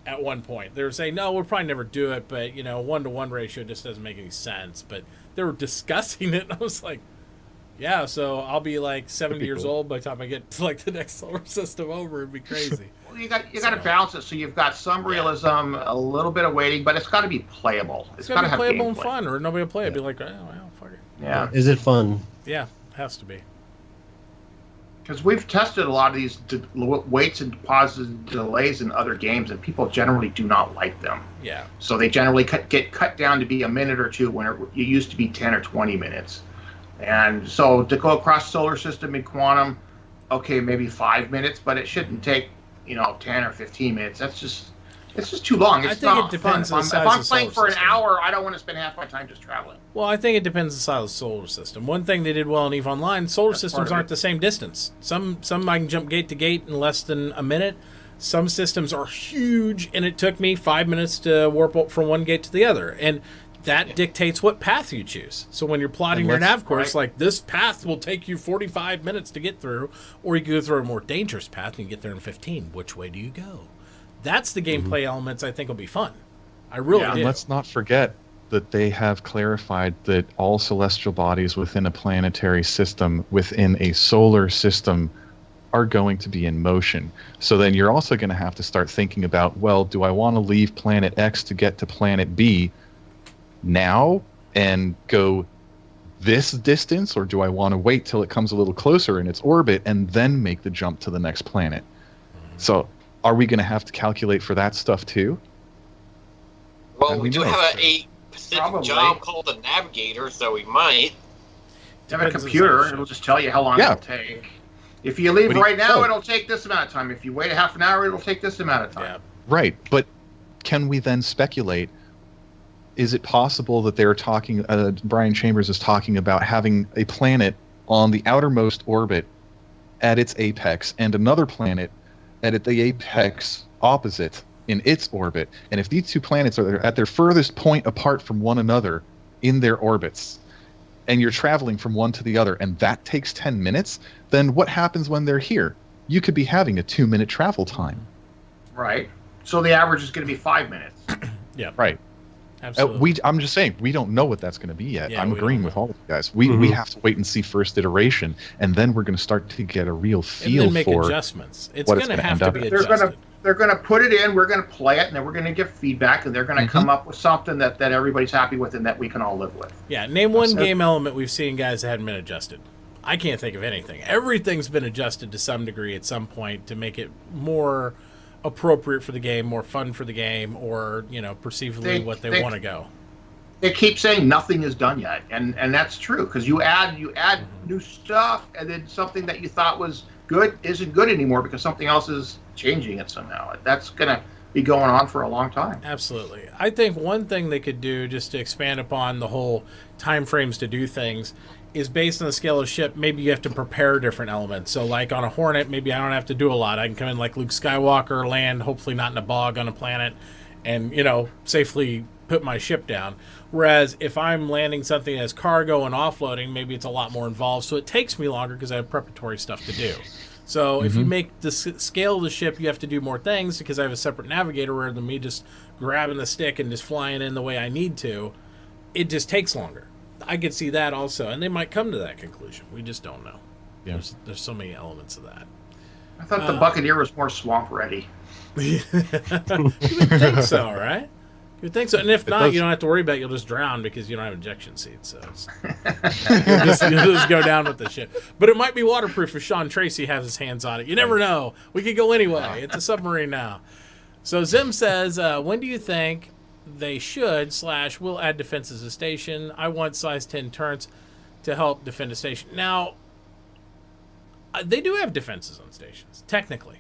at one point. They were saying, no, we'll probably never do it, but, 1-to-1 ratio just doesn't make any sense. But they were discussing it, and I was like, yeah, so I'll be like 70 years old by the time I get to like the next solar system over. It'd be crazy. Well, you got to balance it, so you've got some realism, a little bit of waiting, but it's got to be playable. It's got to be playable and fun, or nobody will play it. Be like, oh, well, fuck it. Yeah. Is it fun? Yeah, it has to be. Because we've tested a lot of these waits and pauses and delays in other games, and people generally do not like them. Yeah. So they generally get cut down to be a minute or two when it used to be 10 or 20 minutes. And so to go across the solar system in Quantum, okay, maybe 5 minutes, but it shouldn't take 10 or 15 minutes. It's just too long. It's I think it depends on the size if I'm of the playing solar for an system. hour, I don't want to spend half my time just traveling. Well, I think it depends on the size of the solar system. One thing they did well in EVE Online, solar That's systems part of aren't it. the same distance. Some I can jump gate to gate in less than a minute. Some systems are huge, and it took me 5 minutes to warp up from one gate to the other. And that dictates what path you choose. So when you're plotting your nav course, like this path will take you 45 minutes to get through, or you can go through a more dangerous path and you get there in 15. Which way do you go? That's the gameplay elements I think will be fun. I really do. And let's not forget that they have clarified that all celestial bodies within a planetary system, within a solar system, are going to be in motion. So then you're also going to have to start thinking about, well, do I want to leave planet X to get to planet B now and go this distance, or do I want to wait till it comes a little closer in its orbit and then make the jump to the next planet? So are we going to have to calculate for that stuff too? Well, we do have a specific Probably. job called a navigator, so we might. You have a computer, it'll just tell you how long it'll take. If you leave right now, it'll take this amount of time. If you wait a half an hour, it'll take this amount of time. Yeah. Right, but can we then speculate? Is it possible that they're talking, Brian Chambers is talking about having a planet on the outermost orbit at its apex and another planet at the apex opposite in its orbit? And if these two planets are at their furthest point apart from one another in their orbits, and you're traveling from one to the other, and that takes 10 minutes, then what happens when they're here? You could be having a 2-minute travel time. Right. So the average is going to be 5 minutes. Yeah. Right. Absolutely. I'm just saying, we don't know what that's going to be yet. Yeah, I'm we agreeing don't with know. all of you guys. We have to wait and see first iteration, and then we're going to start to get a real and feel then make for adjustments. It's what going it's to gonna have end to up be with. adjusted. They're going to put it in, we're going to play it, and then we're going to give feedback, and they're going to come up with something that everybody's happy with and that we can all live with. Yeah, name one game element we've seen, guys, that hadn't been adjusted. I can't think of anything. Everything's been adjusted to some degree at some point to make it more appropriate for the game, more fun for the game, or, perceivably what they want to go. They keep saying nothing is done yet, and that's true, because you add new stuff, and then something that you thought was good isn't good anymore because something else is changing it somehow. That's going to be going on for a long time. Absolutely. I think one thing they could do, just to expand upon the whole time frames to do things, is based on the scale of ship, maybe you have to prepare different elements. So like on a Hornet, maybe I don't have to do a lot. I can come in like Luke Skywalker, land, hopefully not in a bog on a planet, and, safely put my ship down. Whereas if I'm landing something as cargo and offloading, maybe it's a lot more involved. So it takes me longer because I have preparatory stuff to do. So if you make the scale of the ship, you have to do more things because I have a separate navigator rather than me just grabbing the stick and just flying in the way I need to. It just takes longer. I could see that also. And they might come to that conclusion. We just don't know. Yeah. There's so many elements of that. I thought the Buccaneer was more swamp ready. You would think so, right? You would think so. And if not, does. you don't have to worry about it. You'll just drown because you don't have ejection seats. So you'll just go down with the ship. But it might be waterproof if Sean Tracy has his hands on it. You never know. We could go anyway. It's a submarine now. So Zim says, when do you think they should / will add defenses to station? I want size 10 turrets to help defend a station. Now, they do have defenses on stations, technically.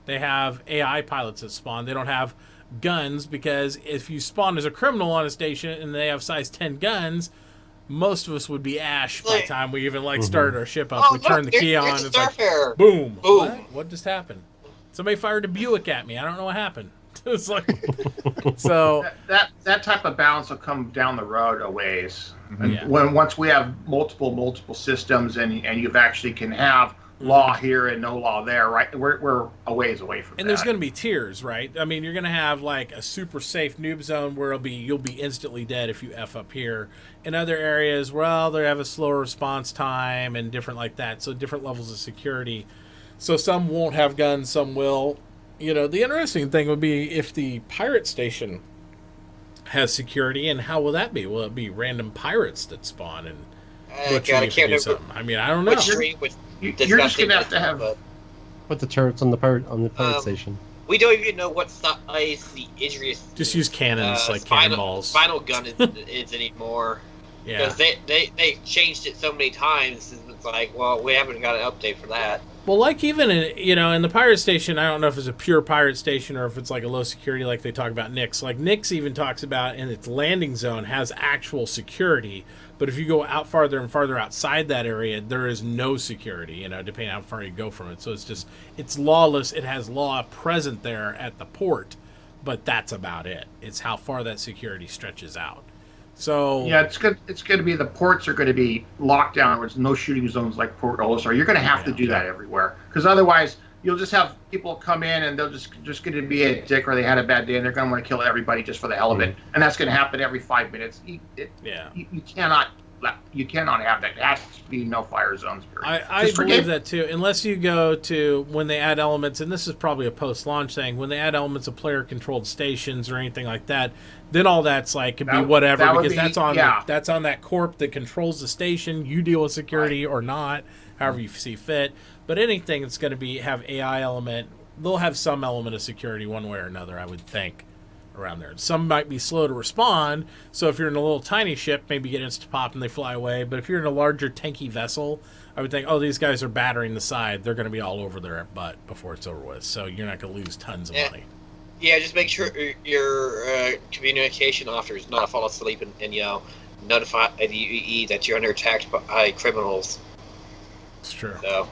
They have AI pilots that spawn. They don't have guns, because if you spawn as a criminal on a station and they have size 10 guns, most of us would be ash by the time we even started our ship up. We turned the key on. It's like, boom. What just happened? Somebody fired a Buick at me. I don't know what happened. It's like, so that type of balance will come down the road a ways. Yeah. Once we have multiple systems and you actually can have law here and no law there, right? We're a ways away from that. And there's going to be tiers, right? I mean, you're going to have like a super safe noob zone where you'll be instantly dead if you F up here. In other areas, well, they have a slower response time and different like that. So different levels of security. So some won't have guns, some will. You know, the interesting thing would be if the pirate station has security, and how will that be? Will it be random pirates that spawn and butcher you to do something? I mean, I don't know. You're just gonna have to have put the turrets on the pirate station. We don't even know what size the Idris. Just use cannons like cannonballs. Final gun is anymore. Yeah. Because they changed it so many times. And it's like, well, we haven't got an update for that. Well, like even in the pirate station, I don't know if it's a pure pirate station or if it's like a low security, like they talk about Nyx. Like Nyx even talks about in its landing zone has actual security, but if you go out farther and farther outside that area, there is no security. You know, depending on how far you go from it. So it's lawless. It has law present there at the port, but that's about it. It's how far that security stretches out. So yeah, it's going to be the ports are going to be locked down. There's no shooting zones like Port Olisar. You're going to have to do that everywhere, because otherwise you'll just have people come in and they'll just going to be a dick, or they had a bad day and they're going to want to kill everybody just for the hell of it, and that's going to happen every 5 minutes. You cannot have that. There has to be no fire zones. I believe that too, unless you go to when they add elements, and this is probably a post-launch thing, when they add elements of player-controlled stations or anything like that, then all that's like could be whatever, because that's on that corp that controls the station. You deal with security or not, however you see fit. But anything that's going to have AI element, they'll have some element of security one way or another, I would think, around there. Some might be slow to respond, so if you're in a little tiny ship, maybe you get insta-pop and they fly away. But if you're in a larger tanky vessel, I would think, these guys are battering the side. They're going to be all over their butt before it's over with, so you're not going to lose tons of money. Yeah, just make sure your communication officer is not fall asleep and notify the UE that you're under attack by criminals. It's true. So,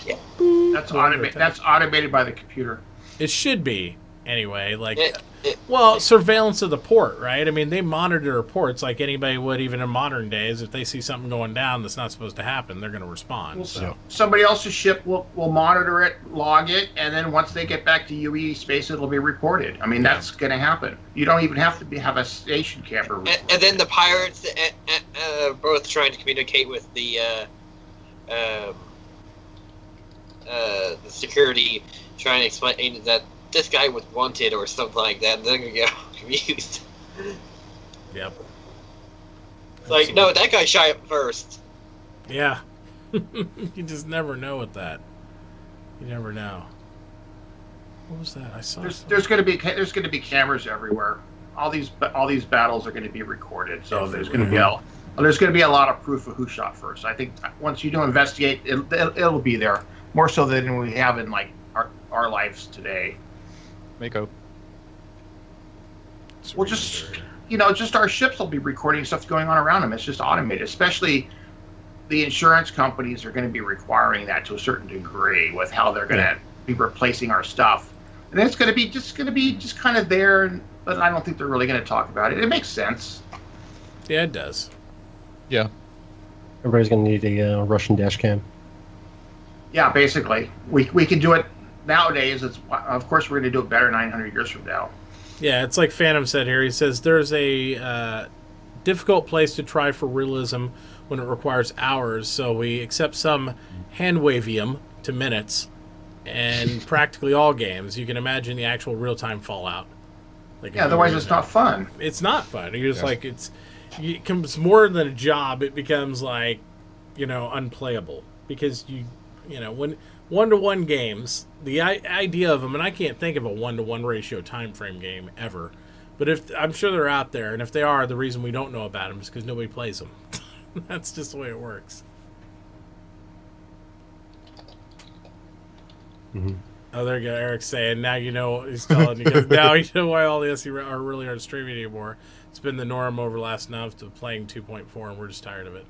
yeah. That's automated by the computer. It should be. Anyway, surveillance of the port, right? I mean, they monitor ports like anybody would, even in modern days. If they see something going down that's not supposed to happen, they're going to respond. So somebody else's ship will monitor it, log it, and then once they get back to UE space, it'll be reported. I mean, that's going to happen. You don't even have to have a station camper. And then the pirates both trying to communicate with the security, trying to explain that this guy was wanted or something like that, and they're gonna get confused. Yep. Like, no, that guy shot up first. Yeah. You just never know with that. You never know. What was that? I saw. There's going to be cameras everywhere. All these battles are going to be recorded, so there's going to be a lot of proof of who shot first. I think once you do investigate, it'll be there more so than we have in like our lives today. Mako. Well, just our ships will be recording stuff going on around them. It's just automated. Especially the insurance companies are going to be requiring that to a certain degree with how they're going to be replacing our stuff. And it's going to be just kind of there, but I don't think they're really going to talk about it. It makes sense. Yeah, it does. Yeah. Everybody's going to need a Russian dash cam. Yeah, basically. We can do it nowadays. Of course, we're going to do it better 900 years from now. Yeah, it's like Phantom said here. He says there's a difficult place to try for realism when it requires hours, so we accept some hand-wavium to minutes, and practically all games. You can imagine the actual real-time fallout. Otherwise it's not fun. It's not fun. You're just like, it becomes more than a job. It becomes like, unplayable, because when one-to-one games, the idea of them, and I can't think of a one-to-one ratio time frame game ever, but I'm sure they're out there, and if they are, the reason we don't know about them is because nobody plays them. That's just the way it works. Mm-hmm. Oh, there you go. Eric's saying, now you know, he's telling you guys, now you know why all the SE really aren't streaming anymore. It's been the norm over the last month of playing 2.4, and we're just tired of it.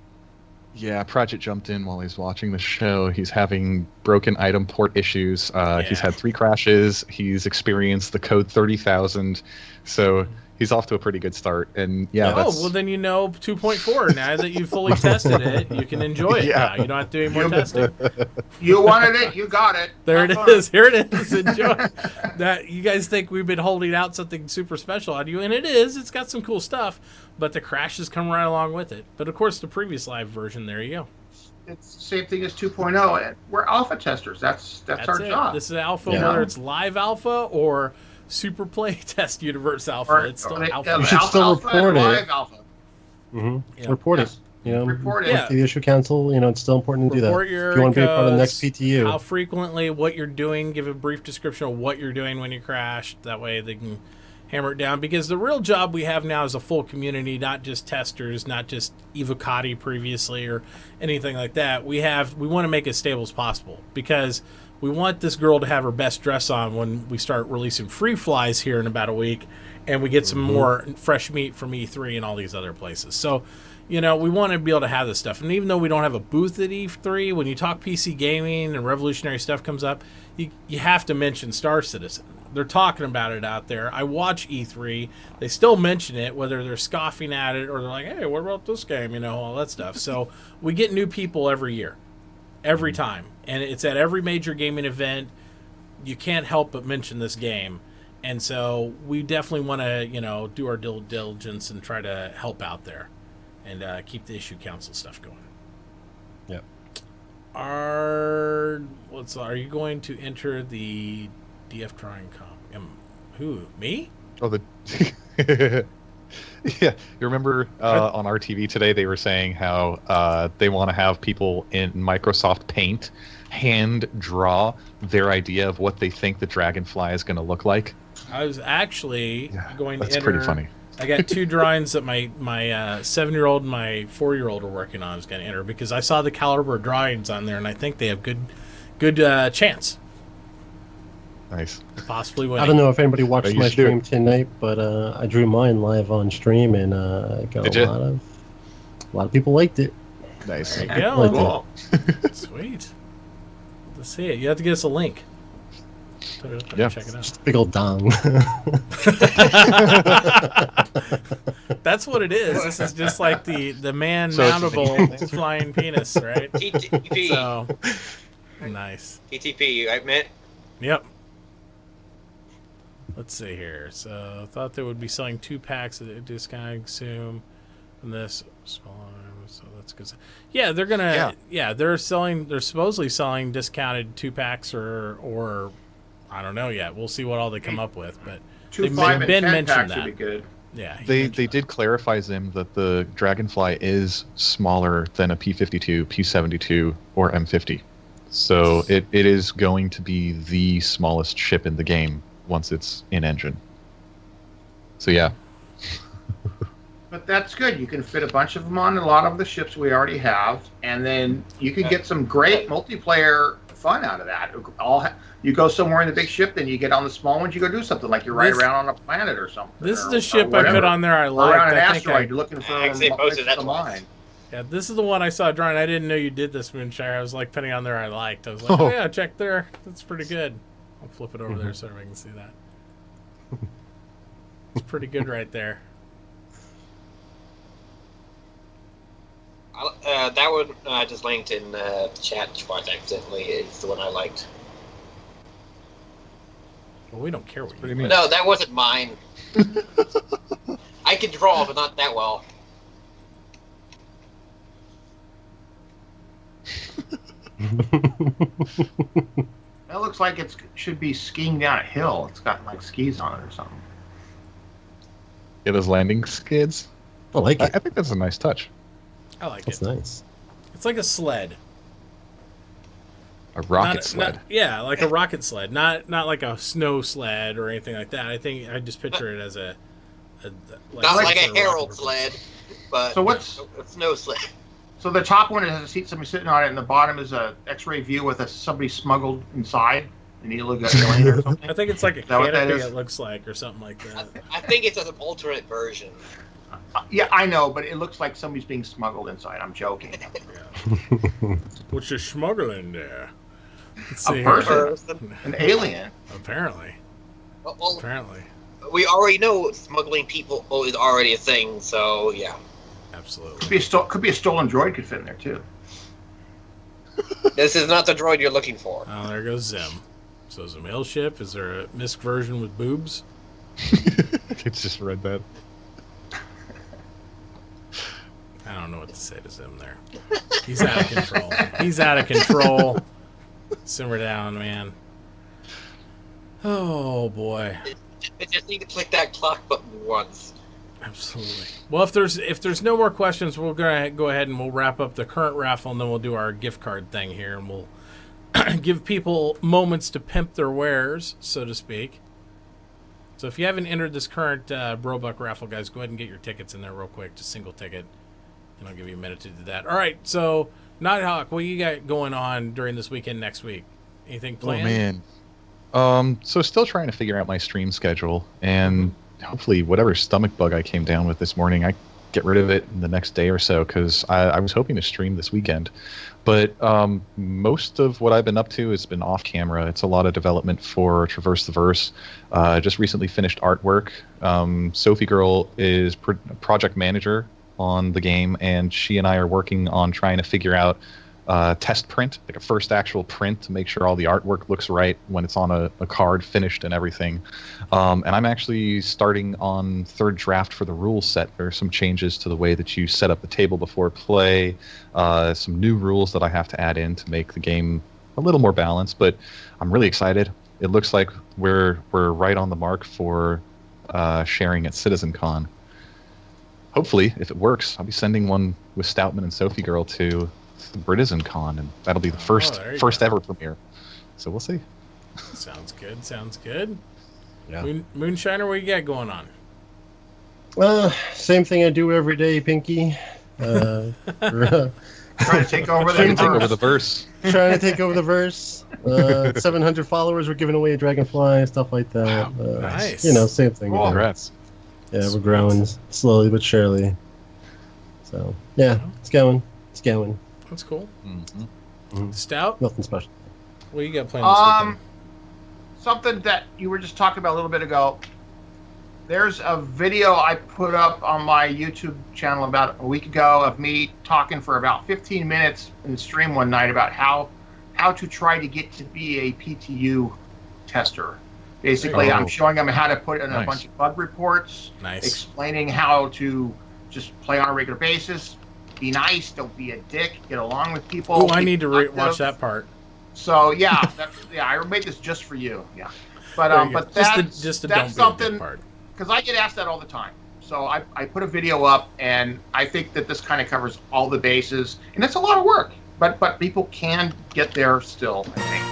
Yeah, Project jumped in while he's watching the show. He's having broken item port issues. He's had 3 crashes. He's experienced the code 30,000. So he's off to a pretty good start. And well, then you know 2.4. Now that you've fully tested it, you can enjoy it now. You don't have to do any more testing. You wanted it, you got it. There it is. Here it is. Enjoy. That you guys think we've been holding out something super special on you, and it is. It's got some cool stuff, but the crashes come right along with it. But of course, the previous live version, there you go. It's the same thing as 2.0, and we're alpha testers. That's our job. This is alpha, whether it's live alpha or Super Play Test Universe Alpha. It's still alpha. You should still report it. Live alpha. Report it. Report it. The issue council. It's still important to do that. Report your if you want to be a part of the next PTU. How frequently, what you're doing. Give a brief description of what you're doing when you crash. That way they can hammer it down. Because the real job we have now is a full community, not just testers, not just Evocati previously or anything like that. We want to make it as stable as possible because we want this girl to have her best dress on when we start releasing free flies here in about a week, and we get some more fresh meat from E3 and all these other places. So, we want to be able to have this stuff. And even though we don't have a booth at E3, when you talk PC gaming and revolutionary stuff comes up, you have to mention Star Citizen. They're talking about it out there. I watch E3. They still mention it, whether they're scoffing at it or they're like, hey, what about this game? All that stuff. So we get new people every year. Every time. And it's at every major gaming event. You can't help but mention this game. And so we definitely want to, do our due diligence and try to help out there and keep the issue council stuff going. Yep. Are you going to enter the DF drawing comp? Who? Me? Oh, yeah, you remember on RTV today they were saying how they want to have people in Microsoft Paint hand draw their idea of what they think the Dragonfly is going to look like. I was actually going to enter. That's pretty funny. I got 2 drawings that my 7-year-old and my 4-year-old are working on. I was going to enter because I saw the caliber drawings on there, and I think they have good chance. Nice. Possibly winning. I don't know if anybody watched my stream tonight, but I drew mine live on stream, and got a lot of people liked it. Nice. There you go. Sweet. Let's see it. You have to get us a link. Put it up there and check it out. Just a big old dong. That's what it is. This is just like the man-mountable flying penis, right? TTP. So, nice. TTP, right, Matt? Yep. Let's see here. So, I thought they would be selling 2 packs at discounting soon from this. So that's good. Yeah, they're gonna. Yeah, they're supposedly selling discounted 2 packs or I don't know yet. We'll see what all they come up with, but 2, 5, and 10 packs would be good. Yeah, they did clarify, Zim, that the Dragonfly is smaller than a P-52, P-72, or M50. So it is going to be the smallest ship in the game once it's in engine. So yeah. But that's good. You can fit a bunch of them on a lot of the ships we already have, and then you can get some great multiplayer fun out of that. You go somewhere in the big ship, then you get on the small ones, you go do something like you ride around on a planet or something. This is the ship I put on there I like. Around an asteroid, you're looking for a mine. Yeah, this is the one I saw drawing. I didn't know you did this, Moonshire. I was like putting on there I liked. I was like, oh yeah, check there. That's pretty good. I'll flip it over there so everybody can see that. It's pretty good right there. That one I just linked in the chat twice accidentally is the one I liked. Well, we don't care what you mean. No, that wasn't mine. I can draw, but not that well. That looks like it should be skiing down a hill. It's got like skis on it or something. Yeah, those landing skids. I like it. I think that's a nice touch. I like That's it. That's nice. It's like a sled. A rocket sled. Yeah, like a rocket sled. Not like a snow sled or anything like that. I think I just picture it as a not like a Herald sled, but so what's a snow sled. So the top one has a seat, somebody sitting on it, and the bottom is a X-ray view with somebody smuggled inside. The Neil alien or something? I think it's like a that what that canopy is? it looks like, or something like that. I think it's an alternate version. Yeah, I know, but it looks like somebody's being smuggled inside. I'm joking. Yeah. What's you smuggling there? Let's A see person. here. An alien. Apparently. Well, Apparently. we already know smuggling people is already a thing, so yeah. Absolutely. Could be a stolen droid could fit in there too. This is not the droid you're looking for. Oh, there goes Zim. So is it a mail ship? Is there a MISC version with boobs? I just read that. I don't know what to say to Zim there. He's out of control. He's out of control. Simmer down, man. Oh, boy. I just need to click that clock button once. Absolutely. Well, if there's no more questions, we're gonna go ahead and we'll wrap up the current raffle, and then we'll do our gift card thing here, and we'll give people moments to pimp their wares, so to speak. So if you haven't entered this current Brobuck raffle, guys, go ahead and get your tickets in there real quick, just single ticket, and I'll give you a minute to do that. All right. So Nighthawk, what you got going on during this weekend next week? Anything planned? Oh man. So still trying to figure out my stream schedule, and hopefully whatever stomach bug I came down with this morning, I get rid of it in the next day or so, because I was hoping to stream this weekend. But most of what I've been up to has been off camera. It's a lot of development for Traverse the Verse. Just recently finished artwork. Sophie Girl is project manager on the game, and she and I are working on trying to figure out test print, like a first actual print, to make sure all the artwork looks right when it's on a card finished and everything. And I'm actually starting on third draft for the rule set. There are some changes to the way that you set up the table before play, some new rules that I have to add in to make the game a little more balanced, but I'm really excited. It looks like we're right on the mark for sharing at CitizenCon. Hopefully, if it works, I'll be sending one with Stoutman and Sophie Girl to BritizenCon, and that'll be the first ever premiere. So we'll see. Sounds good. Sounds good. Yeah. Moonshiner, what you got going on? Same thing I do every day, Pinky. Trying to take over the verse. Trying to take over the verse. 700 followers. We're giving away a dragonfly, stuff like that. Nice. Same thing. Cool. Congrats. Yeah, we're growing slowly but surely. So yeah, it's going. It's going. That's cool. Mm-hmm. Stout, Nothing special. what you got planned this weekend? Something that you were just talking about a little bit ago. There's a video I put up on my YouTube channel about a week ago of me talking for about 15 minutes in the stream one night about how to try to get to be a PTU tester. Basically, I'm showing them how to put in a bunch of bug reports, explaining how to just play on a regular basis, be nice, don't be a dick, get along with people. Oh, I need to watch that part. So yeah, I made this just for you. Yeah, but that's something, because I get asked that all the time. So I put a video up, and I think that this kind of covers all the bases, and it's a lot of work, but people can get there still, I think.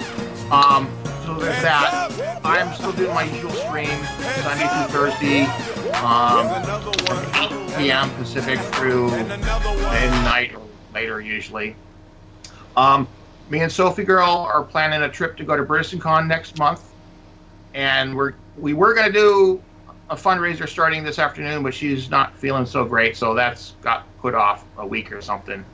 So there's that. I'm still doing my usual stream Sunday through Thursday, from 8 p.m. Pacific through midnight or later usually. Me and Sophie Girl are planning a trip to go to BritizenCon next month, and we were going to do a fundraiser starting this afternoon, but she's not feeling so great, so that's got put off a week or something.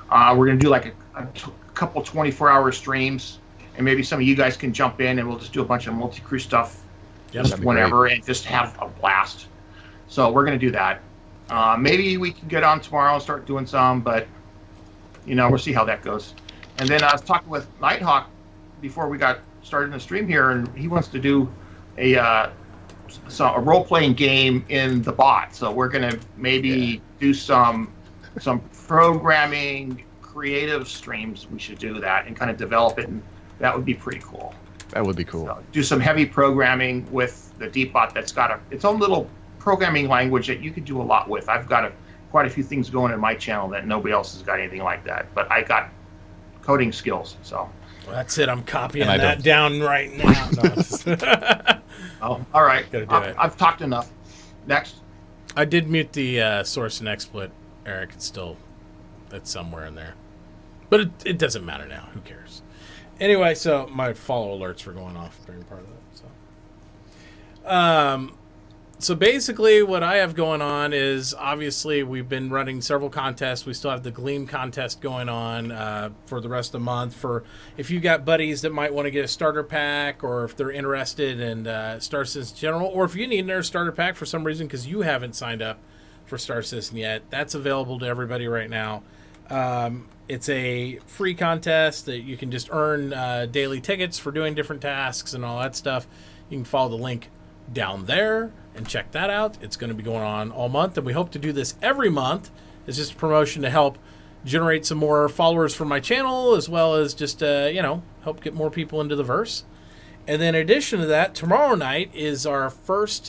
We're going to do like a couple 24-hour streams, and maybe some of you guys can jump in, and we'll just do a bunch of multi-crew stuff just whenever, and just have a blast. So we're going to do that. Maybe we can get on tomorrow and start doing some, but we'll see how that goes. And then I was talking with Nighthawk before we got started in the stream here, and he wants to do a role-playing game in the bot. So we're going to maybe do some programming, creative streams. We should do that and kind of develop it, and that would be pretty cool. That would be cool. So do some heavy programming with the DeepBot that's got its own little programming language that you could do a lot with. I've got quite a few things going in my channel that nobody else has got anything like that, but I got coding skills. So well, that's it. I'm copying that down right now. Oh, all right. Gotta do it. I've talked enough. Next. I did mute the source and XSplit, Eric. It's somewhere in there, but it doesn't matter now. Who cares? Anyway, so my follow alerts were going off during part of that. So basically what I have going on is, obviously we've been running several contests. We still have the Gleam contest going on for the rest of the month. For if you got buddies that might want to get a starter pack, or if they're interested in Star Citizen General, or if you need another starter pack for some reason because you haven't signed up for Star Citizen yet, that's available to everybody right now. It's a free contest that you can just earn daily tickets for doing different tasks and all that stuff. You can follow the link down there and check that out. It's going to be going on all month, and we hope to do this every month. It's just a promotion to help generate some more followers for my channel, as well as just help get more people into the verse. And then in addition to that, tomorrow night is our first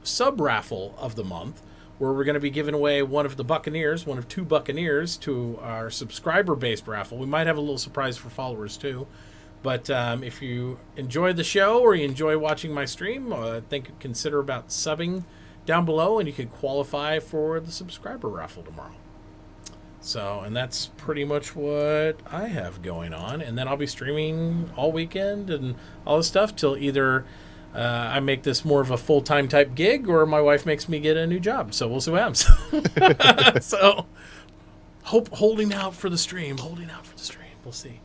sub raffle of the month, where we're going to be giving away one of two Buccaneers to our subscriber based raffle. We might have a little surprise for followers too. But if you enjoy the show, or you enjoy watching my stream, I think consider about subbing down below, and you can qualify for the subscriber raffle tomorrow. So, and that's pretty much what I have going on. And then I'll be streaming all weekend and all this stuff till either I make this more of a full-time type gig, or my wife makes me get a new job. So we'll see what happens. So, holding out for the stream. We'll see.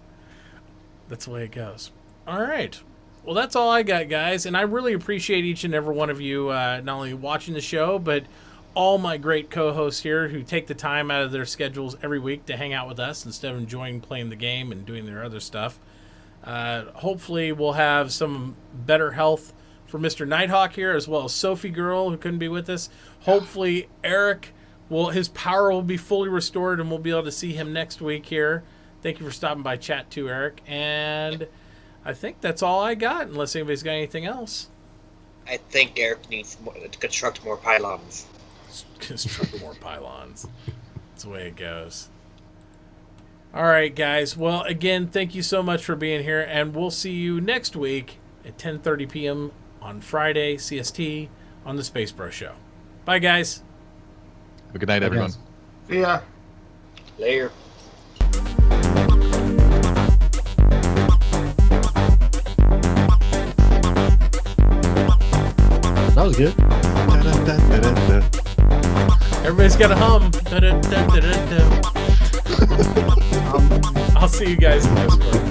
That's the way it goes. All right. Well, that's all I got, guys. And I really appreciate each and every one of you not only watching the show, but all my great co-hosts here who take the time out of their schedules every week to hang out with us instead of enjoying playing the game and doing their other stuff. Hopefully we'll have some better health for Mr. Nighthawk here, as well as Sophie Girl, who couldn't be with us. Hopefully Eric, his power will be fully restored, and we'll be able to see him next week here. Thank you for stopping by chat too, Eric. And I think that's all I got, unless anybody's got anything else. I think Eric needs to construct more pylons. Construct more pylons. That's the way it goes. All right, guys. Well, again, thank you so much for being here, and we'll see you next week at 10:30 p.m. on Friday, CST, on the Space Bro Show. Bye, guys. Have a good night, everyone. See ya. Later. That was good. Everybody's got a hum. I'll see you guys in the next one.